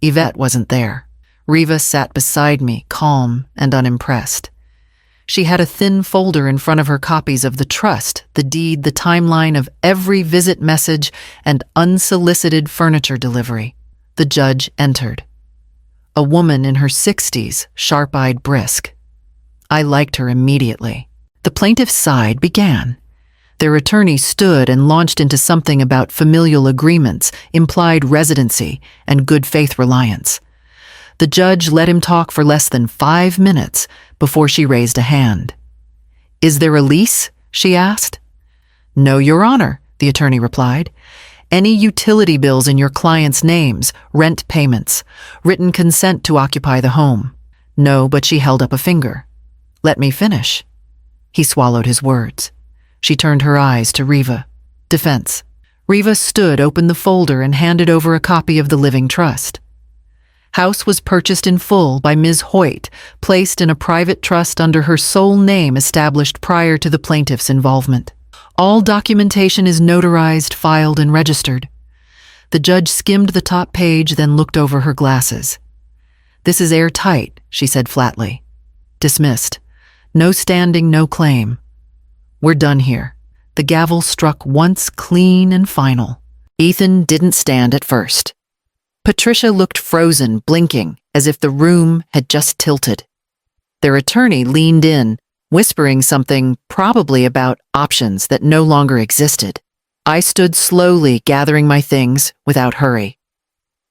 A: Yvette wasn't there. Riva sat beside me, calm and unimpressed. She had a thin folder in front of her, copies of the trust, the deed, the timeline of every visit message and unsolicited furniture delivery. The judge entered. A woman in her 60s, sharp-eyed, brisk. I liked her immediately. The plaintiff's side began. Their attorney stood and launched into something about familial agreements, implied residency, and good faith reliance. The judge let him talk for less than 5 minutes before she raised a hand. "Is there a lease?" she asked. "No, Your Honor," the attorney replied. "Any utility bills in your client's names, rent payments, written consent to occupy the home." "No," but she held up a finger. "Let me finish." He swallowed his words. She turned her eyes to Riva. "Defense." Riva stood, opened the folder, and handed over a copy of the living trust. House was purchased in full by Ms. Hoyt, placed in a private trust under her sole name established prior to the plaintiff's involvement. All documentation is notarized, filed, and registered. The judge skimmed the top page, then looked over her glasses. "This is airtight," she said flatly. "Dismissed. No standing, no claim. We're done here." The gavel struck once, clean and final. Ethan didn't stand at first. Patricia looked frozen, blinking, as if the room had just tilted. Their attorney leaned in, whispering something probably about options that no longer existed. I stood slowly, gathering my things without hurry.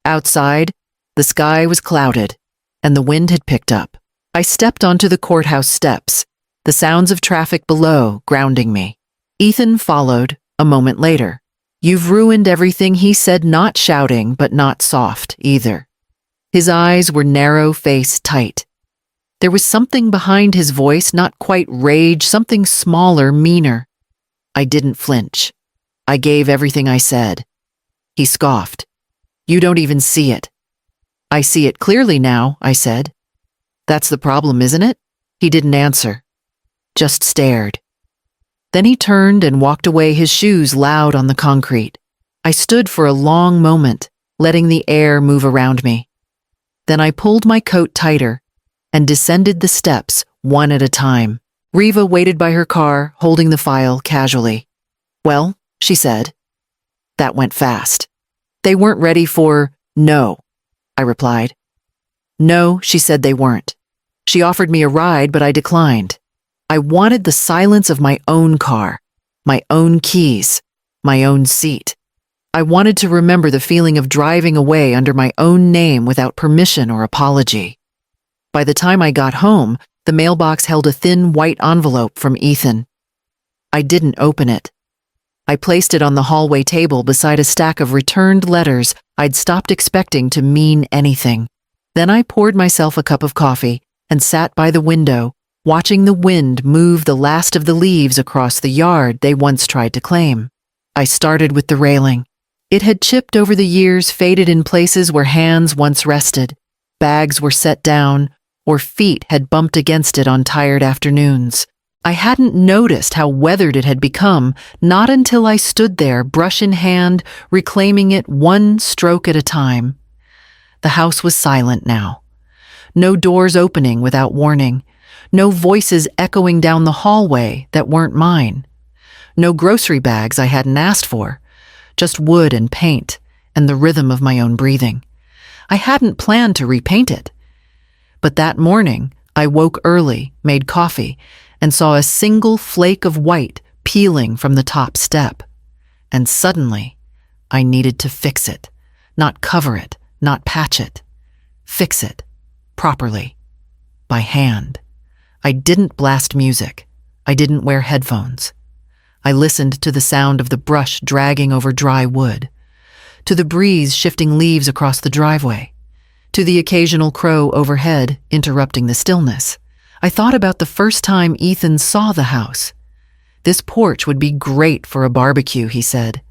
A: Outside, the sky was clouded, and the wind had picked up. I stepped onto the courthouse steps, the sounds of traffic below grounding me. Ethan followed a moment later. "You've ruined everything," he said, not shouting, but not soft either. His eyes were narrow, face tight. There was something behind his voice, not quite rage, something smaller, meaner. I didn't flinch. I gave everything I said. He scoffed. "You don't even see it." "I see it clearly now," I said. "That's the problem, isn't it?" He didn't answer, just stared. Then he turned and walked away, his shoes loud on the concrete. I stood for a long moment, letting the air move around me. Then I pulled my coat tighter and descended the steps one at a time. Riva waited by her car, holding the file casually. "Well," she said. That went fast. "They weren't ready for..." "No," I replied. "No," she said, "they weren't." She offered me a ride, but I declined. I wanted the silence of my own car, my own keys, my own seat. I wanted to remember the feeling of driving away under my own name without permission or apology. By the time I got home, the mailbox held a thin white envelope from Ethan. I didn't open it. I placed it on the hallway table beside a stack of returned letters I'd stopped expecting to mean anything. Then I poured myself a cup of coffee and sat by the window, watching the wind move the last of the leaves across the yard they once tried to claim. I started with the railing. It had chipped over the years, faded in places where hands once rested. Bags were set down, or feet had bumped against it on tired afternoons. I hadn't noticed how weathered it had become, not until I stood there, brush in hand, reclaiming it one stroke at a time. The house was silent now. No doors opening without warning. No voices echoing down the hallway that weren't mine. No grocery bags I hadn't asked for. Just wood and paint, and the rhythm of my own breathing. I hadn't planned to repaint it. But that morning, I woke early, made coffee, and saw a single flake of white peeling from the top step. And suddenly, I needed to fix it. Not cover it, not patch it. Fix it. Properly. By hand. I didn't blast music. I didn't wear headphones. I listened to the sound of the brush dragging over dry wood, to the breeze shifting leaves across the driveway, to the occasional crow overhead interrupting the stillness. I thought about the first time Ethan saw the house. "This porch would be great for a barbecue," he said.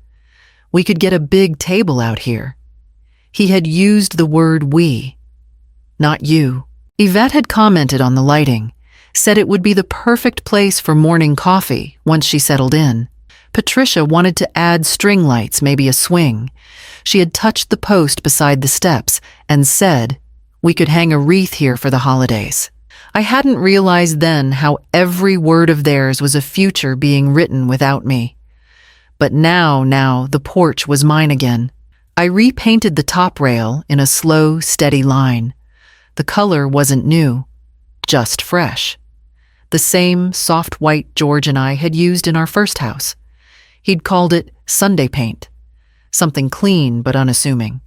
A: "We could get a big table out here." He had used the word we, not you. Yvette had commented on the lighting, said it would be the perfect place for morning coffee once she settled in. Patricia wanted to add string lights, maybe a swing. She had touched the post beside the steps and said, "We could hang a wreath here for the holidays." I hadn't realized then how every word of theirs was a future being written without me. But now, the porch was mine again. I repainted the top rail in a slow, steady line. The color wasn't new, just fresh. The same soft white George and I had used in our first house. He'd called it Sunday paint, something clean but unassuming.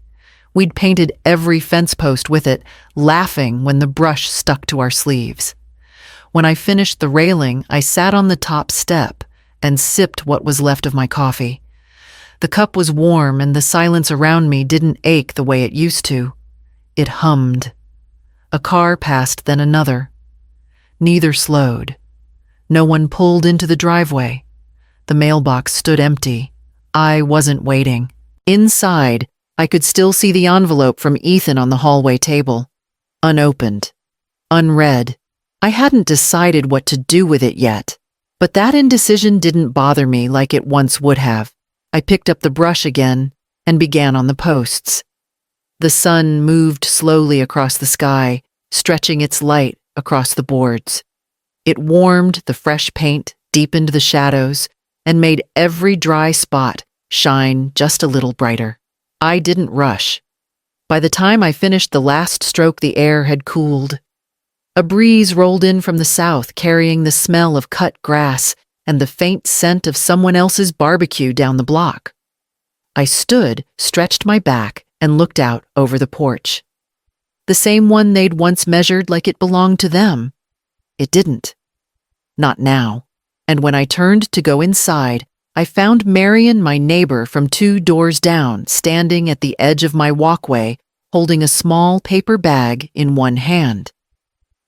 A: We'd painted every fence post with it, laughing when the brush stuck to our sleeves. When I finished the railing, I sat on the top step and sipped what was left of my coffee. The cup was warm and the silence around me didn't ache the way it used to. It hummed. A car passed, then another. Neither slowed. No one pulled into the driveway. The mailbox stood empty. I wasn't waiting. Inside, I could still see the envelope from Ethan on the hallway table. Unopened. Unread. I hadn't decided what to do with it yet, but that indecision didn't bother me like it once would have. I picked up the brush again and began on the posts. The sun moved slowly across the sky, stretching its light across the boards. It warmed the fresh paint, deepened the shadows, and made every dry spot shine just a little brighter. I didn't rush. By the time I finished the last stroke, the air had cooled. A breeze rolled in from the south, carrying the smell of cut grass and the faint scent of someone else's barbecue down the block. I stood, stretched my back, and looked out over the porch. The same one they'd once measured like it belonged to them. It didn't. Not now. And when I turned to go inside, I found Marion, my neighbor from 2 doors down, standing at the edge of my walkway, holding a small paper bag in one hand.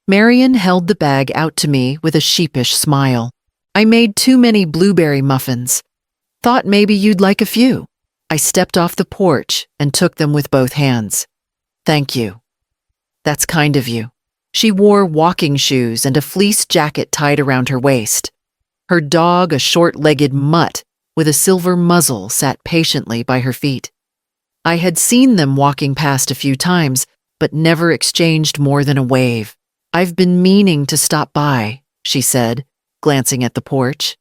A: Marion held the bag out to me with a sheepish smile. "I made too many blueberry muffins. Thought maybe you'd like a few." I stepped off the porch and took them with both hands. "Thank you. That's kind of you." She wore walking shoes and a fleece jacket tied around her waist. Her dog, a short-legged mutt with a silver muzzle, sat patiently by her feet. I had seen them walking past a few times, but never exchanged more than a wave. "I've been meaning to stop by," she said, glancing at the porch.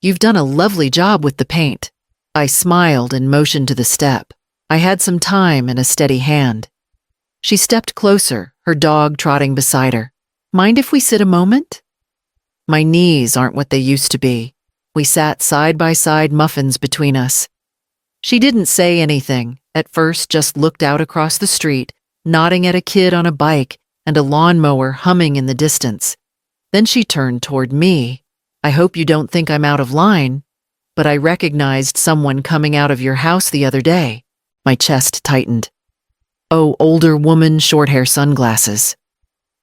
A: "You've done a lovely job with the paint." I smiled and motioned to the step. I had some time and a steady hand. She stepped closer, her dog trotting beside her. "Mind if we sit a moment?" My knees aren't what they used to be. We sat side by side, muffins between us. She didn't say anything, at first just looked out across the street, nodding at a kid on a bike and a lawnmower humming in the distance. Then she turned toward me. "I hope you don't think I'm out of line, but I recognized someone coming out of your house the other day." My chest tightened. "Oh, older woman, short hair, sunglasses.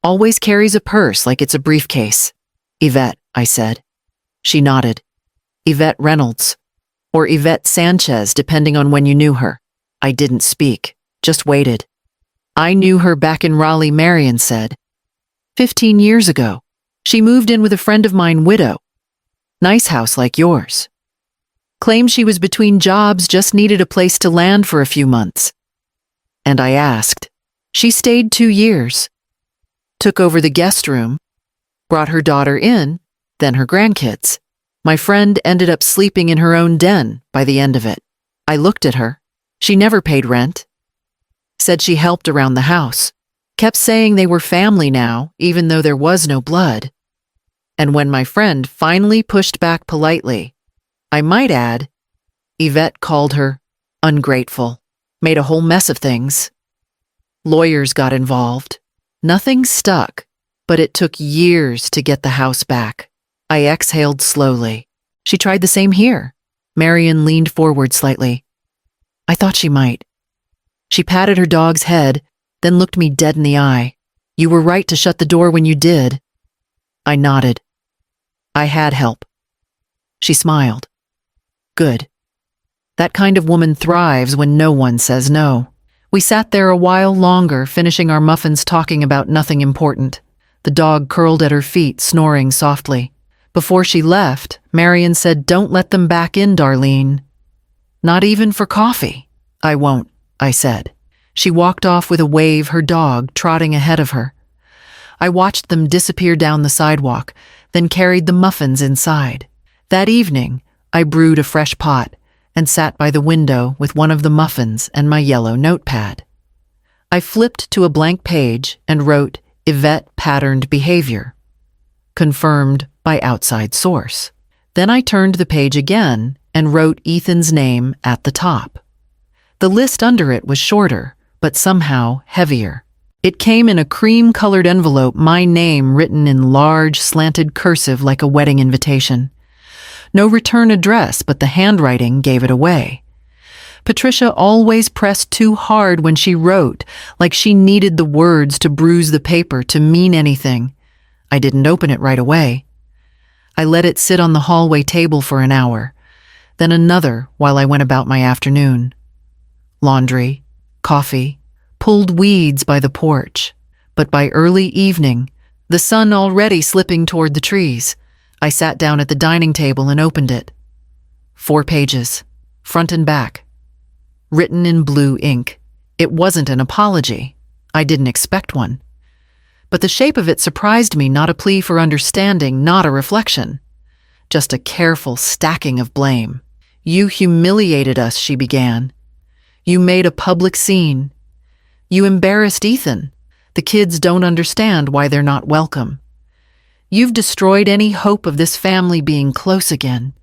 A: Always carries a purse like it's a briefcase." "Yvette," I said. She nodded. "Yvette Reynolds. Or Yvette Sanchez, depending on when you knew her." I didn't speak, just waited. "I knew her back in Raleigh," Marion said. 15 years ago. She moved in with a friend of mine, widow. Nice house like yours. Claimed she was between jobs, just needed a place to land for a few months." And I asked. "She stayed 2 years. Took over the guest room. Brought her daughter in, then her grandkids. My friend ended up sleeping in her own den by the end of it." I looked at her. She never paid rent. Said she helped around the house. Kept saying they were family now, even though there was no blood. And when my friend finally pushed back politely, I might add, Yvette called her ungrateful. Made a whole mess of things. Lawyers got involved. Nothing stuck. But it took years to get the house back. I exhaled slowly. She tried the same here. Marion leaned forward slightly. I thought she might. She patted her dog's head, then looked me dead in the eye. You were right to shut the door when you did. I nodded. I had help. She smiled. Good. That kind of woman thrives when no one says no. We sat there a while longer, finishing our muffins, talking about nothing important. The dog curled at her feet, snoring softly. Before she left, Marion said, "Don't let them back in, Darlene." Not even for coffee. I won't, I said. She walked off with a wave, her dog trotting ahead of her. I watched them disappear down the sidewalk, then carried the muffins inside. That evening, I brewed a fresh pot and sat by the window with one of the muffins and my yellow notepad. I flipped to a blank page and wrote Yvette patterned behavior, confirmed by outside source. Then I turned the page again and wrote Ethan's name at the top. The list under it was shorter, but somehow heavier. It came in a cream-colored envelope, my name written in large, slanted cursive like a wedding invitation. No return address, but the handwriting gave it away. Patricia always pressed too hard when she wrote, like she needed the words to bruise the paper to mean anything. I didn't open it right away. I let it sit on the hallway table for an hour, then another while I went about my afternoon. Laundry, coffee, pulled weeds by the porch. But by early evening, the sun already slipping toward the trees, I sat down at the dining table and opened it. 4 pages, front and back. Written in blue ink. It wasn't an apology. I didn't expect one. But the shape of it surprised me, not a plea for understanding, not a reflection. Just a careful stacking of blame. You humiliated us, she began. You made a public scene. You embarrassed Ethan. The kids don't understand why they're not welcome. You've destroyed any hope of this family being close again,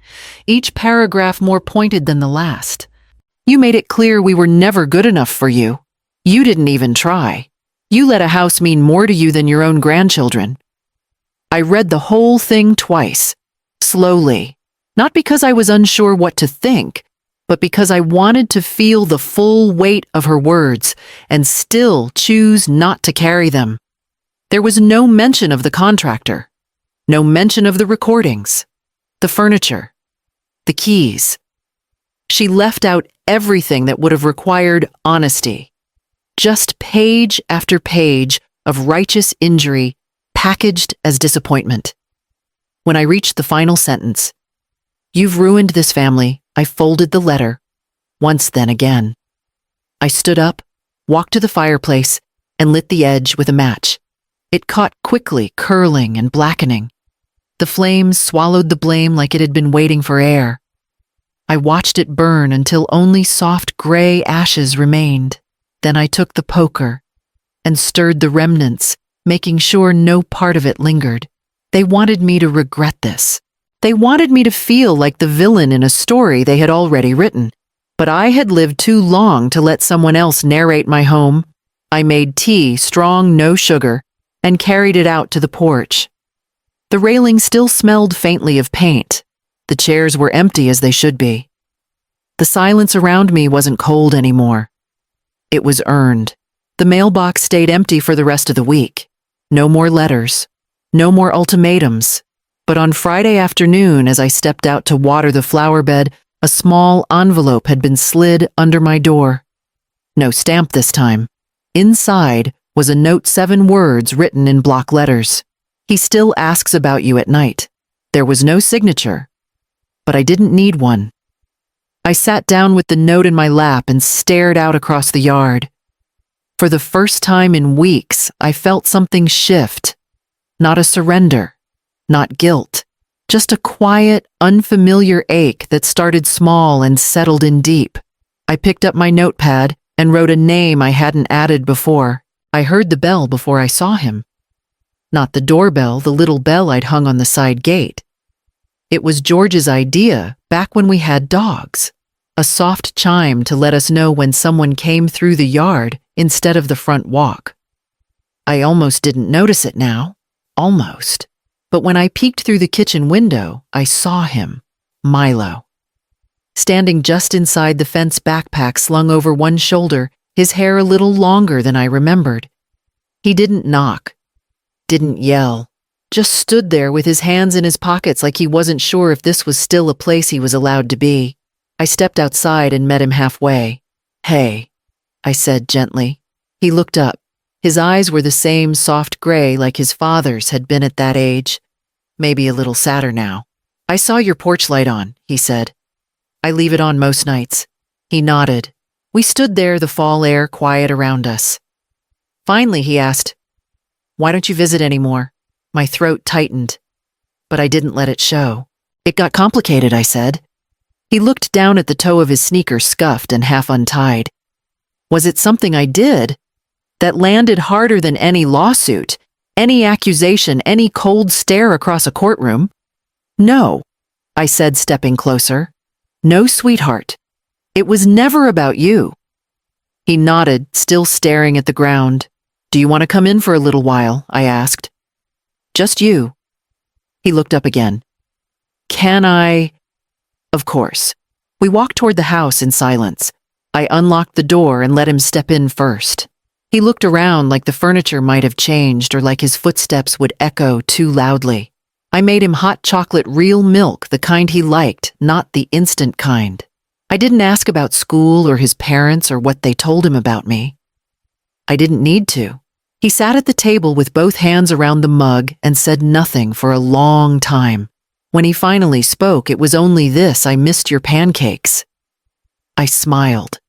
A: each paragraph more pointed than the last. You made it clear we were never good enough for you. You didn't even try. You let a house mean more to you than your own grandchildren. I read the whole thing twice, slowly, not because I was unsure what to think, but because I wanted to feel the full weight of her words and still choose not to carry them. There was no mention of the contractor, no mention of the recordings, the furniture, the keys. She left out everything that would have required honesty. Just page after page of righteous injury packaged as disappointment. When I reached the final sentence, "You've ruined this family," I folded the letter, once then again. I stood up, walked to the fireplace, and lit the edge with a match. It caught quickly, curling and blackening. The flames swallowed the blame like it had been waiting for air. I watched it burn until only soft gray ashes remained. Then I took the poker and stirred the remnants, making sure no part of it lingered. They wanted me to regret this. They wanted me to feel like the villain in a story they had already written. But I had lived too long to let someone else narrate my home. I made tea, strong, no sugar, and carried it out to the porch. The railing still smelled faintly of paint. The chairs were empty as they should be. The silence around me wasn't cold anymore. It was earned. The mailbox stayed empty for the rest of the week. No more letters. No more ultimatums. But on Friday afternoon, as I stepped out to water the flower bed, a small envelope had been slid under my door. No stamp this time. Inside was a note, 7 words written in block letters. He still asks about you at night. There was no signature, but I didn't need one. I sat down with the note in my lap and stared out across the yard. For the first time in weeks, I felt something shift. Not a surrender, not guilt, just a quiet, unfamiliar ache that started small and settled in deep. I picked up my notepad and wrote a name I hadn't added before. I heard the bell before I saw him. Not the doorbell, the little bell I'd hung on the side gate. It was George's idea back when we had dogs. A soft chime to let us know when someone came through the yard instead of the front walk. I almost didn't notice it now. Almost. But when I peeked through the kitchen window, I saw him. Milo. Standing just inside the fence backpack slung over one shoulder, his hair a little longer than I remembered. He didn't knock, didn't yell, just stood there with his hands in his pockets like he wasn't sure if this was still a place he was allowed to be. I stepped outside and met him halfway. "Hey," I said gently. He looked up. His eyes were the same soft gray like his father's had been at that age, maybe a little sadder now. "I saw your porch light on," he said. "I leave it on most nights." He nodded. We stood there, the fall air quiet around us. Finally, he asked, "Why don't you visit anymore?" My throat tightened, but I didn't let it show. "It got complicated," I said. He looked down at the toe of his sneaker, scuffed and half untied. Was it something I did that landed harder than any lawsuit, any accusation, any cold stare across a courtroom? "No," I said, stepping closer. "No, sweetheart. It was never about you." He nodded, still staring at the ground. "Do you want to come in for a little while?" I asked. "Just you." He looked up again. "Can I?" Of course. We walked toward the house in silence. I unlocked the door and let him step in first. He looked around like the furniture might have changed or like his footsteps would echo too loudly. I made him hot chocolate real milk, the kind he liked, not the instant kind. I didn't ask about school or his parents or what they told him about me. I didn't need to. He sat at the table with both hands around the mug and said nothing for a long time. When he finally spoke, it was only this: "I missed your pancakes." I smiled.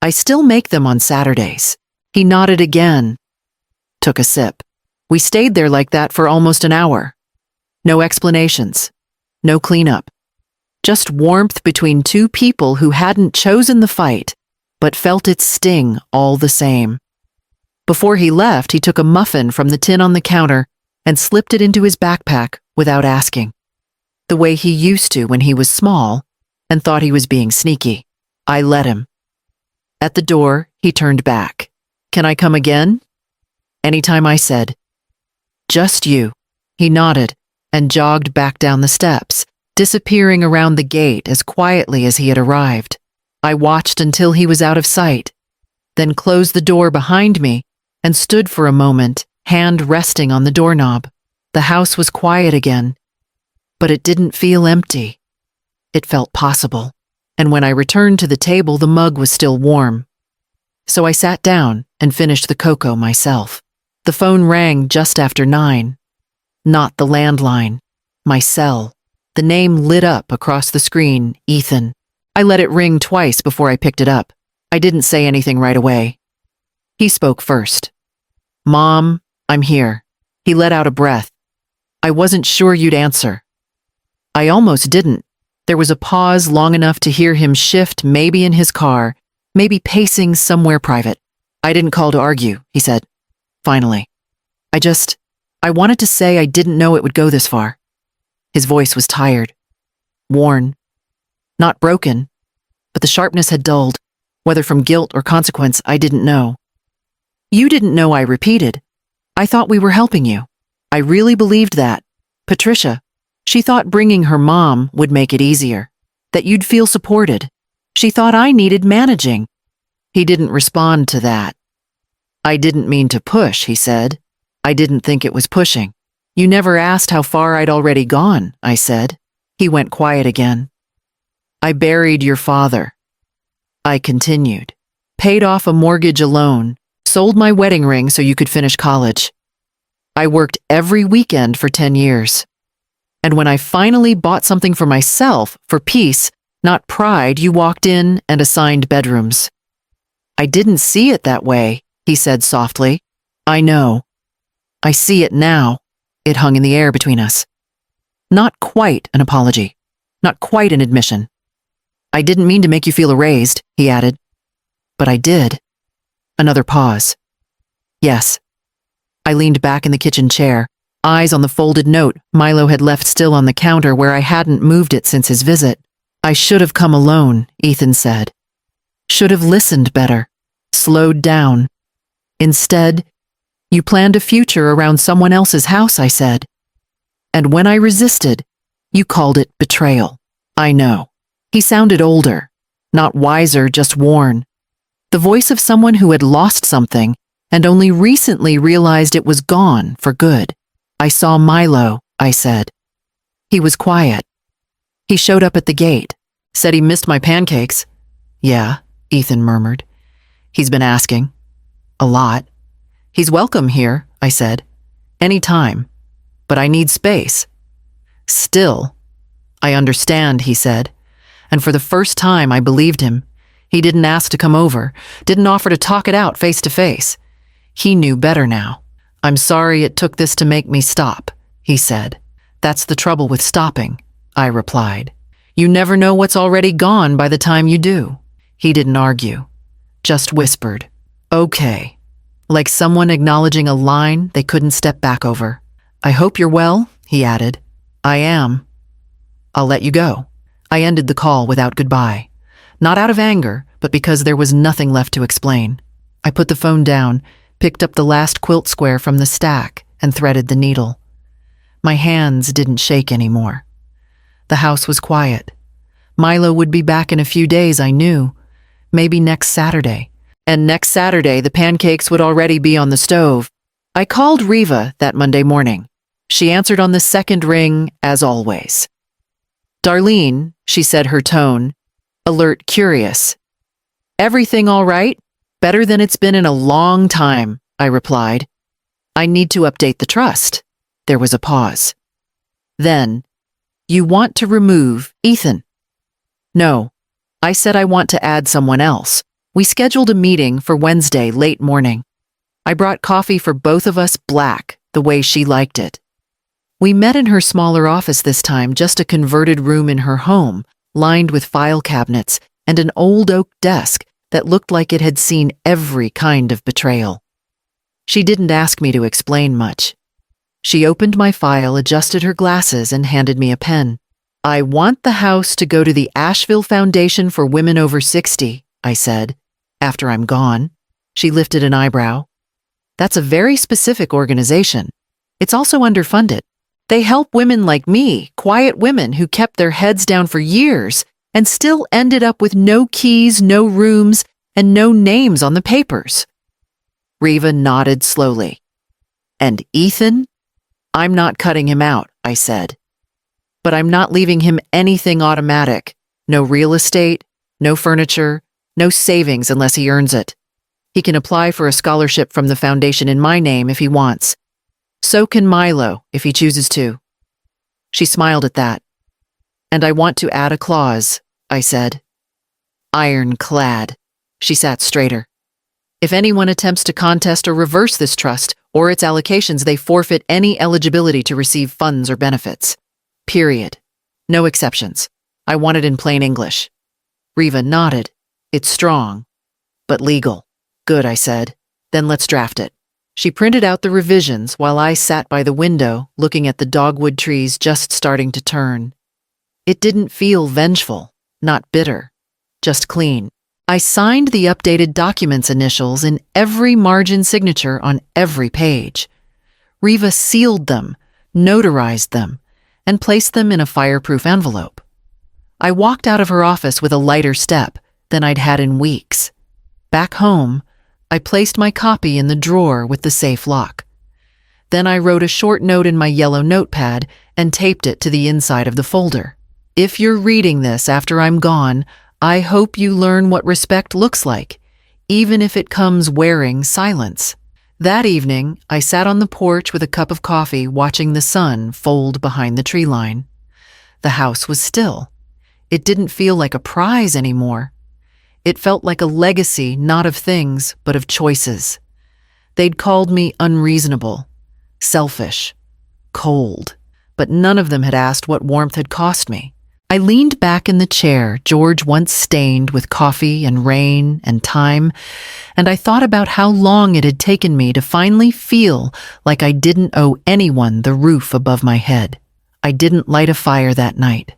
A: "I still make them on Saturdays." He nodded again, took a sip. We stayed there like that for almost an hour. No explanations, no cleanup. Just warmth between two people who hadn't chosen the fight, but felt its sting all the same. Before he left, he took a muffin from the tin on the counter and slipped it into his backpack without asking, the way he used to when he was small and thought he was being sneaky. I let him. At the door, he turned back. "Can I come again?" Anytime, I said. "Just you." He nodded and jogged back down the steps, disappearing around the gate as quietly as he had arrived. I watched until he was out of sight, then closed the door behind me and stood for a moment, hand resting on the doorknob. The house was quiet again, but it didn't feel empty. It felt possible, and when I returned to the table, the mug was still warm. So I sat down and finished the cocoa myself. The phone rang just after 9. Not the landline, my cell. The name lit up across the screen, Ethan. I let it ring twice before I picked it up. I didn't say anything right away. He spoke first. "Mom, I'm here." He let out a breath. "I wasn't sure you'd answer." I almost didn't. There was a pause long enough to hear him shift, maybe in his car, maybe pacing somewhere private. "I didn't call to argue," he said. Finally. I wanted to say I didn't know it would go this far." His voice was tired, worn, not broken, but the sharpness had dulled. Whether from guilt or consequence, I didn't know. "You didn't know," I repeated. "I thought we were helping you. I really believed that. Patricia, she thought bringing her mom would make it easier, that you'd feel supported. She thought I needed managing." He didn't respond to that. "I didn't mean to push," he said. "I didn't think it was pushing." "You never asked how far I'd already gone," I said. He went quiet again. "I buried your father." I continued. "Paid off a mortgage alone, sold my wedding ring so you could finish college. I worked every weekend for 10 years. And when I finally bought something for myself, for peace, not pride, you walked in and assigned bedrooms." "I didn't see it that way," he said softly. "I know. I see it now." It hung in the air between us. Not quite an apology. Not quite an admission. "I didn't mean to make you feel erased," he added. "But I did." Another pause. "Yes." I leaned back in the kitchen chair, eyes on the folded note Milo had left still on the counter where I hadn't moved it since his visit. "I should have come alone," Ethan said. "Should have listened better, slowed down. Instead, you planned a future around someone else's house," I said. "And when I resisted, you called it betrayal." I know. He sounded older, not wiser, just worn. The voice of someone who had lost something and only recently realized it was gone for good. I saw Milo, I said. He was quiet. He showed up at the gate, said he missed my pancakes. Yeah, Ethan murmured. He's been asking. A lot. He's welcome here, I said. Any time. But I need space. Still. I understand, he said. And for the first time, I believed him. He didn't ask to come over, didn't offer to talk it out face to face. He knew better now. I'm sorry it took this to make me stop, he said. That's the trouble with stopping, I replied. You never know what's already gone by the time you do. He didn't argue, just whispered, okay, like someone acknowledging a line they couldn't step back over. I hope you're well, he added. I am. I'll let you go. I ended the call without goodbye. Not out of anger, but because there was nothing left to explain. I put the phone down, picked up the last quilt square from the stack, and threaded the needle. My hands didn't shake anymore. The house was quiet. Milo would be back in a few days, I knew. Maybe next Saturday. And next Saturday, the pancakes would already be on the stove. I called Riva that Monday morning. She answered on the second ring, as always. Darlene, she said, her tone, alert, curious. Everything all right? Better than it's been in a long time, I replied. I need to update the trust. There was a pause. Then, you want to remove Ethan? No, I said I want to add someone else. We scheduled a meeting for Wednesday late morning. I brought coffee for both of us black, the way she liked it. We met in her smaller office this time, just a converted room in her home, lined with file cabinets and an old oak desk that looked like it had seen every kind of betrayal. She didn't ask me to explain much. She opened my file, adjusted her glasses, and handed me a pen. I want the house to go to the Asheville Foundation for Women Over 60, I said, after I'm gone. She lifted an eyebrow. That's a very specific organization. It's also underfunded. They help women like me, quiet women who kept their heads down for years and still ended up with no keys, no rooms, and no names on the papers. Riva nodded slowly. And Ethan? I'm not cutting him out, I said. But I'm not leaving him anything automatic. No real estate, no furniture, no savings unless he earns it. He can apply for a scholarship from the foundation in my name if he wants. So can Milo, if he chooses to. She smiled at that. And I want to add a clause, I said. Ironclad. She sat straighter. If anyone attempts to contest or reverse this trust or its allocations, they forfeit any eligibility to receive funds or benefits. Period. No exceptions. I want it in plain English. Riva nodded. It's strong, but legal. Good, I said. Then let's draft it. She printed out the revisions while I sat by the window looking at the dogwood trees just starting to turn. It didn't feel vengeful, not bitter, just clean. I signed the updated documents initials in every margin signature on every page. Riva sealed them, notarized them, and placed them in a fireproof envelope. I walked out of her office with a lighter step than I'd had in weeks. Back home, I placed my copy in the drawer with the safe lock. Then I wrote a short note in my yellow notepad and taped it to the inside of the folder. If you're reading this after I'm gone, I hope you learn what respect looks like, even if it comes wearing silence. That evening, I sat on the porch with a cup of coffee watching the sun fold behind the tree line. The house was still. It didn't feel like a prize anymore. It felt like a legacy, not of things, but of choices. They'd called me unreasonable, selfish, cold, but none of them had asked what warmth had cost me. I leaned back in the chair George once stained with coffee and rain and time, and I thought about how long it had taken me to finally feel like I didn't owe anyone the roof above my head. I didn't light a fire that night.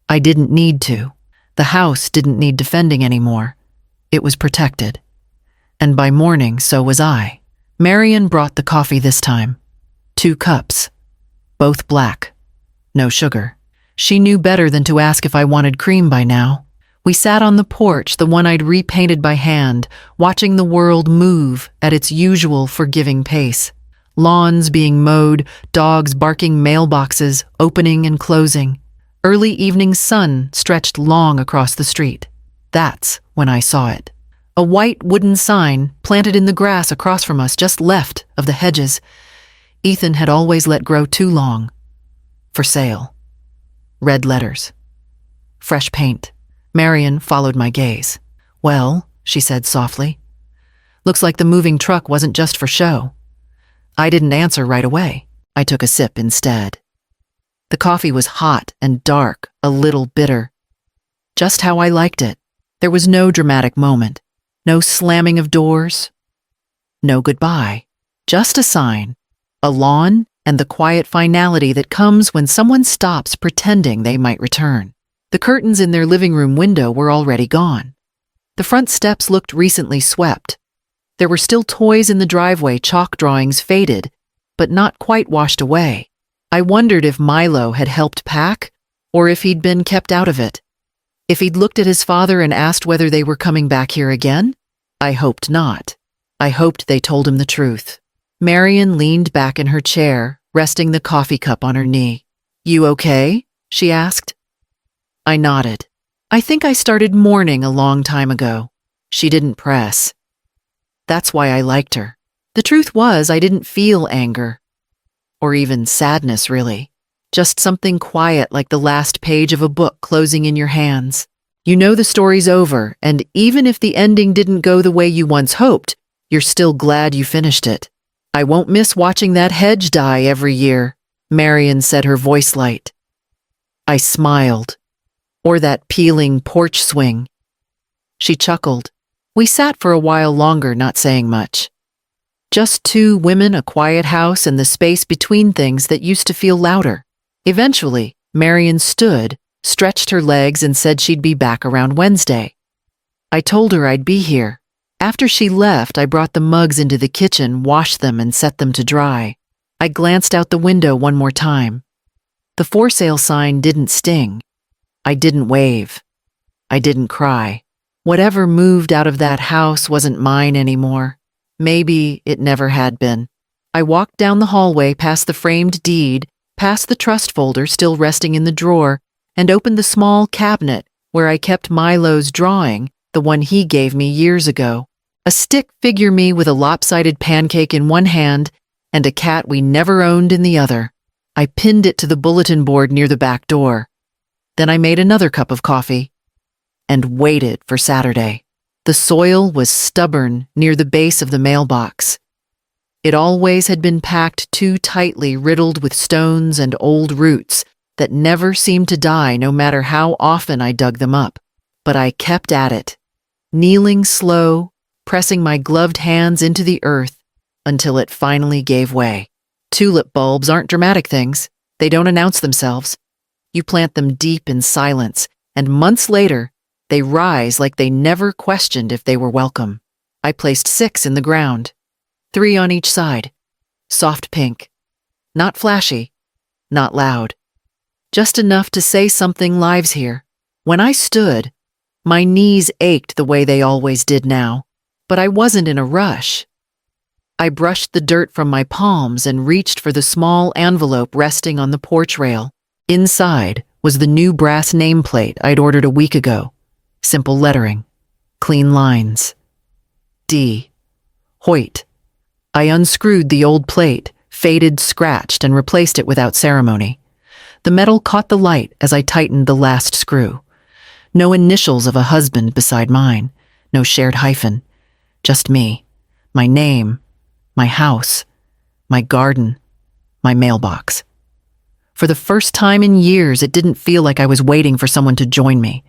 A: I didn't need to. The house didn't need defending anymore. It was protected. And by morning, so was I. Marion brought the coffee this time. 2 cups. Both black. No sugar. She knew better than to ask if I wanted cream by now. We sat on the porch, the one I'd repainted by hand, watching the world move at its usual forgiving pace. Lawns being mowed, dogs barking, mailboxes opening and closing. Early evening sun stretched long across the street. That's when I saw it. A white wooden sign planted in the grass across from us, just left of the hedges. Ethan had always let grow too long. For sale. Red letters. Fresh paint. Marion followed my gaze. "Well," she said softly. "Looks like the moving truck wasn't just for show." I didn't answer right away. I took a sip instead. The coffee was hot and dark, a little bitter. Just how I liked it. There was no dramatic moment. No slamming of doors. No goodbye. Just a sign. A lawn and the quiet finality that comes when someone stops pretending they might return. The curtains in their living room window were already gone. The front steps looked recently swept. There were still toys in the driveway, chalk drawings faded, but not quite washed away. I wondered if Milo had helped pack, or if he'd been kept out of it. If he'd looked at his father and asked whether they were coming back here again? I hoped not. I hoped they told him the truth. Marion leaned back in her chair, resting the coffee cup on her knee. "You okay?" she asked. I nodded. "I think I started mourning a long time ago." She didn't press. That's why I liked her. The truth was, I didn't feel anger. Or even sadness, really. Just something quiet, like the last page of a book closing in your hands. You know the story's over, and even if the ending didn't go the way you once hoped, you're still glad you finished it. "I won't miss watching that hedge die every year," Marion said, her voice light. I smiled. "Or that peeling porch swing." She chuckled. We sat for a while longer, not saying much. Just two women, a quiet house, and the space between things that used to feel louder. Eventually, Marion stood, stretched her legs, and said she'd be back around Wednesday. I told her I'd be here. After she left, I brought the mugs into the kitchen, washed them, and set them to dry. I glanced out the window one more time. The for sale sign didn't sting. I didn't wave. I didn't cry. Whatever moved out of that house wasn't mine anymore. Maybe it never had been. I walked down the hallway, past the framed deed, past the trust folder still resting in the drawer, and opened the small cabinet where I kept Milo's drawing, the one he gave me years ago. A stick figure me with a lopsided pancake in one hand and a cat we never owned in the other. I pinned it to the bulletin board near the back door. Then I made another cup of coffee and waited for Saturday. The soil was stubborn near the base of the mailbox. It always had been packed too tightly, riddled with stones and old roots that never seemed to die no matter how often I dug them up. But I kept at it, kneeling slow, pressing my gloved hands into the earth until it finally gave way. Tulip bulbs aren't dramatic things. They don't announce themselves. You plant them deep in silence, and months later, they rise like they never questioned if they were welcome. I placed 6 in the ground, 3 on each side, soft pink. Not flashy, not loud. Just enough to say something lives here. When I stood, my knees ached the way they always did now, but I wasn't in a rush. I brushed the dirt from my palms and reached for the small envelope resting on the porch rail. Inside was the new brass nameplate I'd ordered a week ago. Simple lettering, clean lines. D. Hoyt. I unscrewed the old plate, faded, scratched, and replaced it without ceremony. The metal caught the light as I tightened the last screw. No initials of a husband beside mine, no shared hyphen. Just me, my name, my house, my garden, my mailbox. For the first time in years, it didn't feel like I was waiting for someone to join me,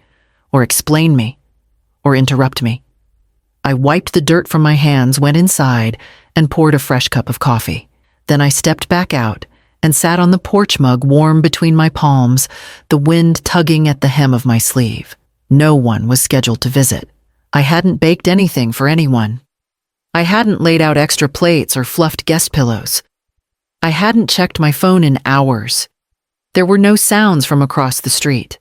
A: or explain me, or interrupt me. I wiped the dirt from my hands, went inside, and poured a fresh cup of coffee. Then I stepped back out and sat on the porch mug, warm between my palms, the wind tugging at the hem of my sleeve. No one was scheduled to visit. I hadn't baked anything for anyone. I hadn't laid out extra plates or fluffed guest pillows. I hadn't checked my phone in hours. There were no sounds from across the street.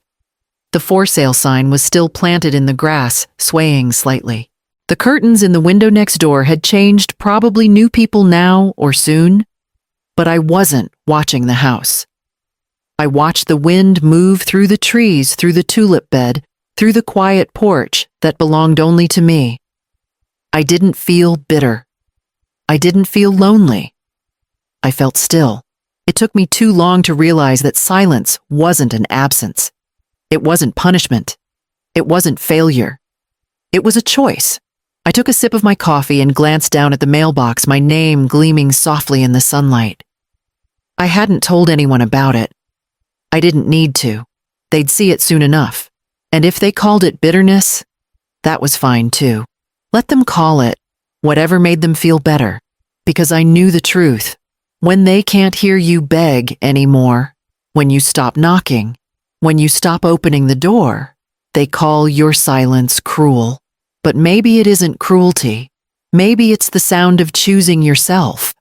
A: The for sale sign was still planted in the grass, swaying slightly. The curtains in the window next door had changed, probably new people now or soon. But I wasn't watching the house. I watched the wind move through the trees, through the tulip bed, through the quiet porch that belonged only to me. I didn't feel bitter. I didn't feel lonely. I felt still. It took me too long to realize that silence wasn't an absence. It wasn't punishment. It wasn't failure. It was a choice. I took a sip of my coffee and glanced down at the mailbox, my name gleaming softly in the sunlight. I hadn't told anyone about it. I didn't need to. They'd see it soon enough. And if they called it bitterness, that was fine too. Let them call it whatever made them feel better, because I knew the truth. When they can't hear you beg anymore, when you stop knocking, when you stop opening the door, they call your silence cruel. But maybe it isn't cruelty. Maybe it's the sound of choosing yourself.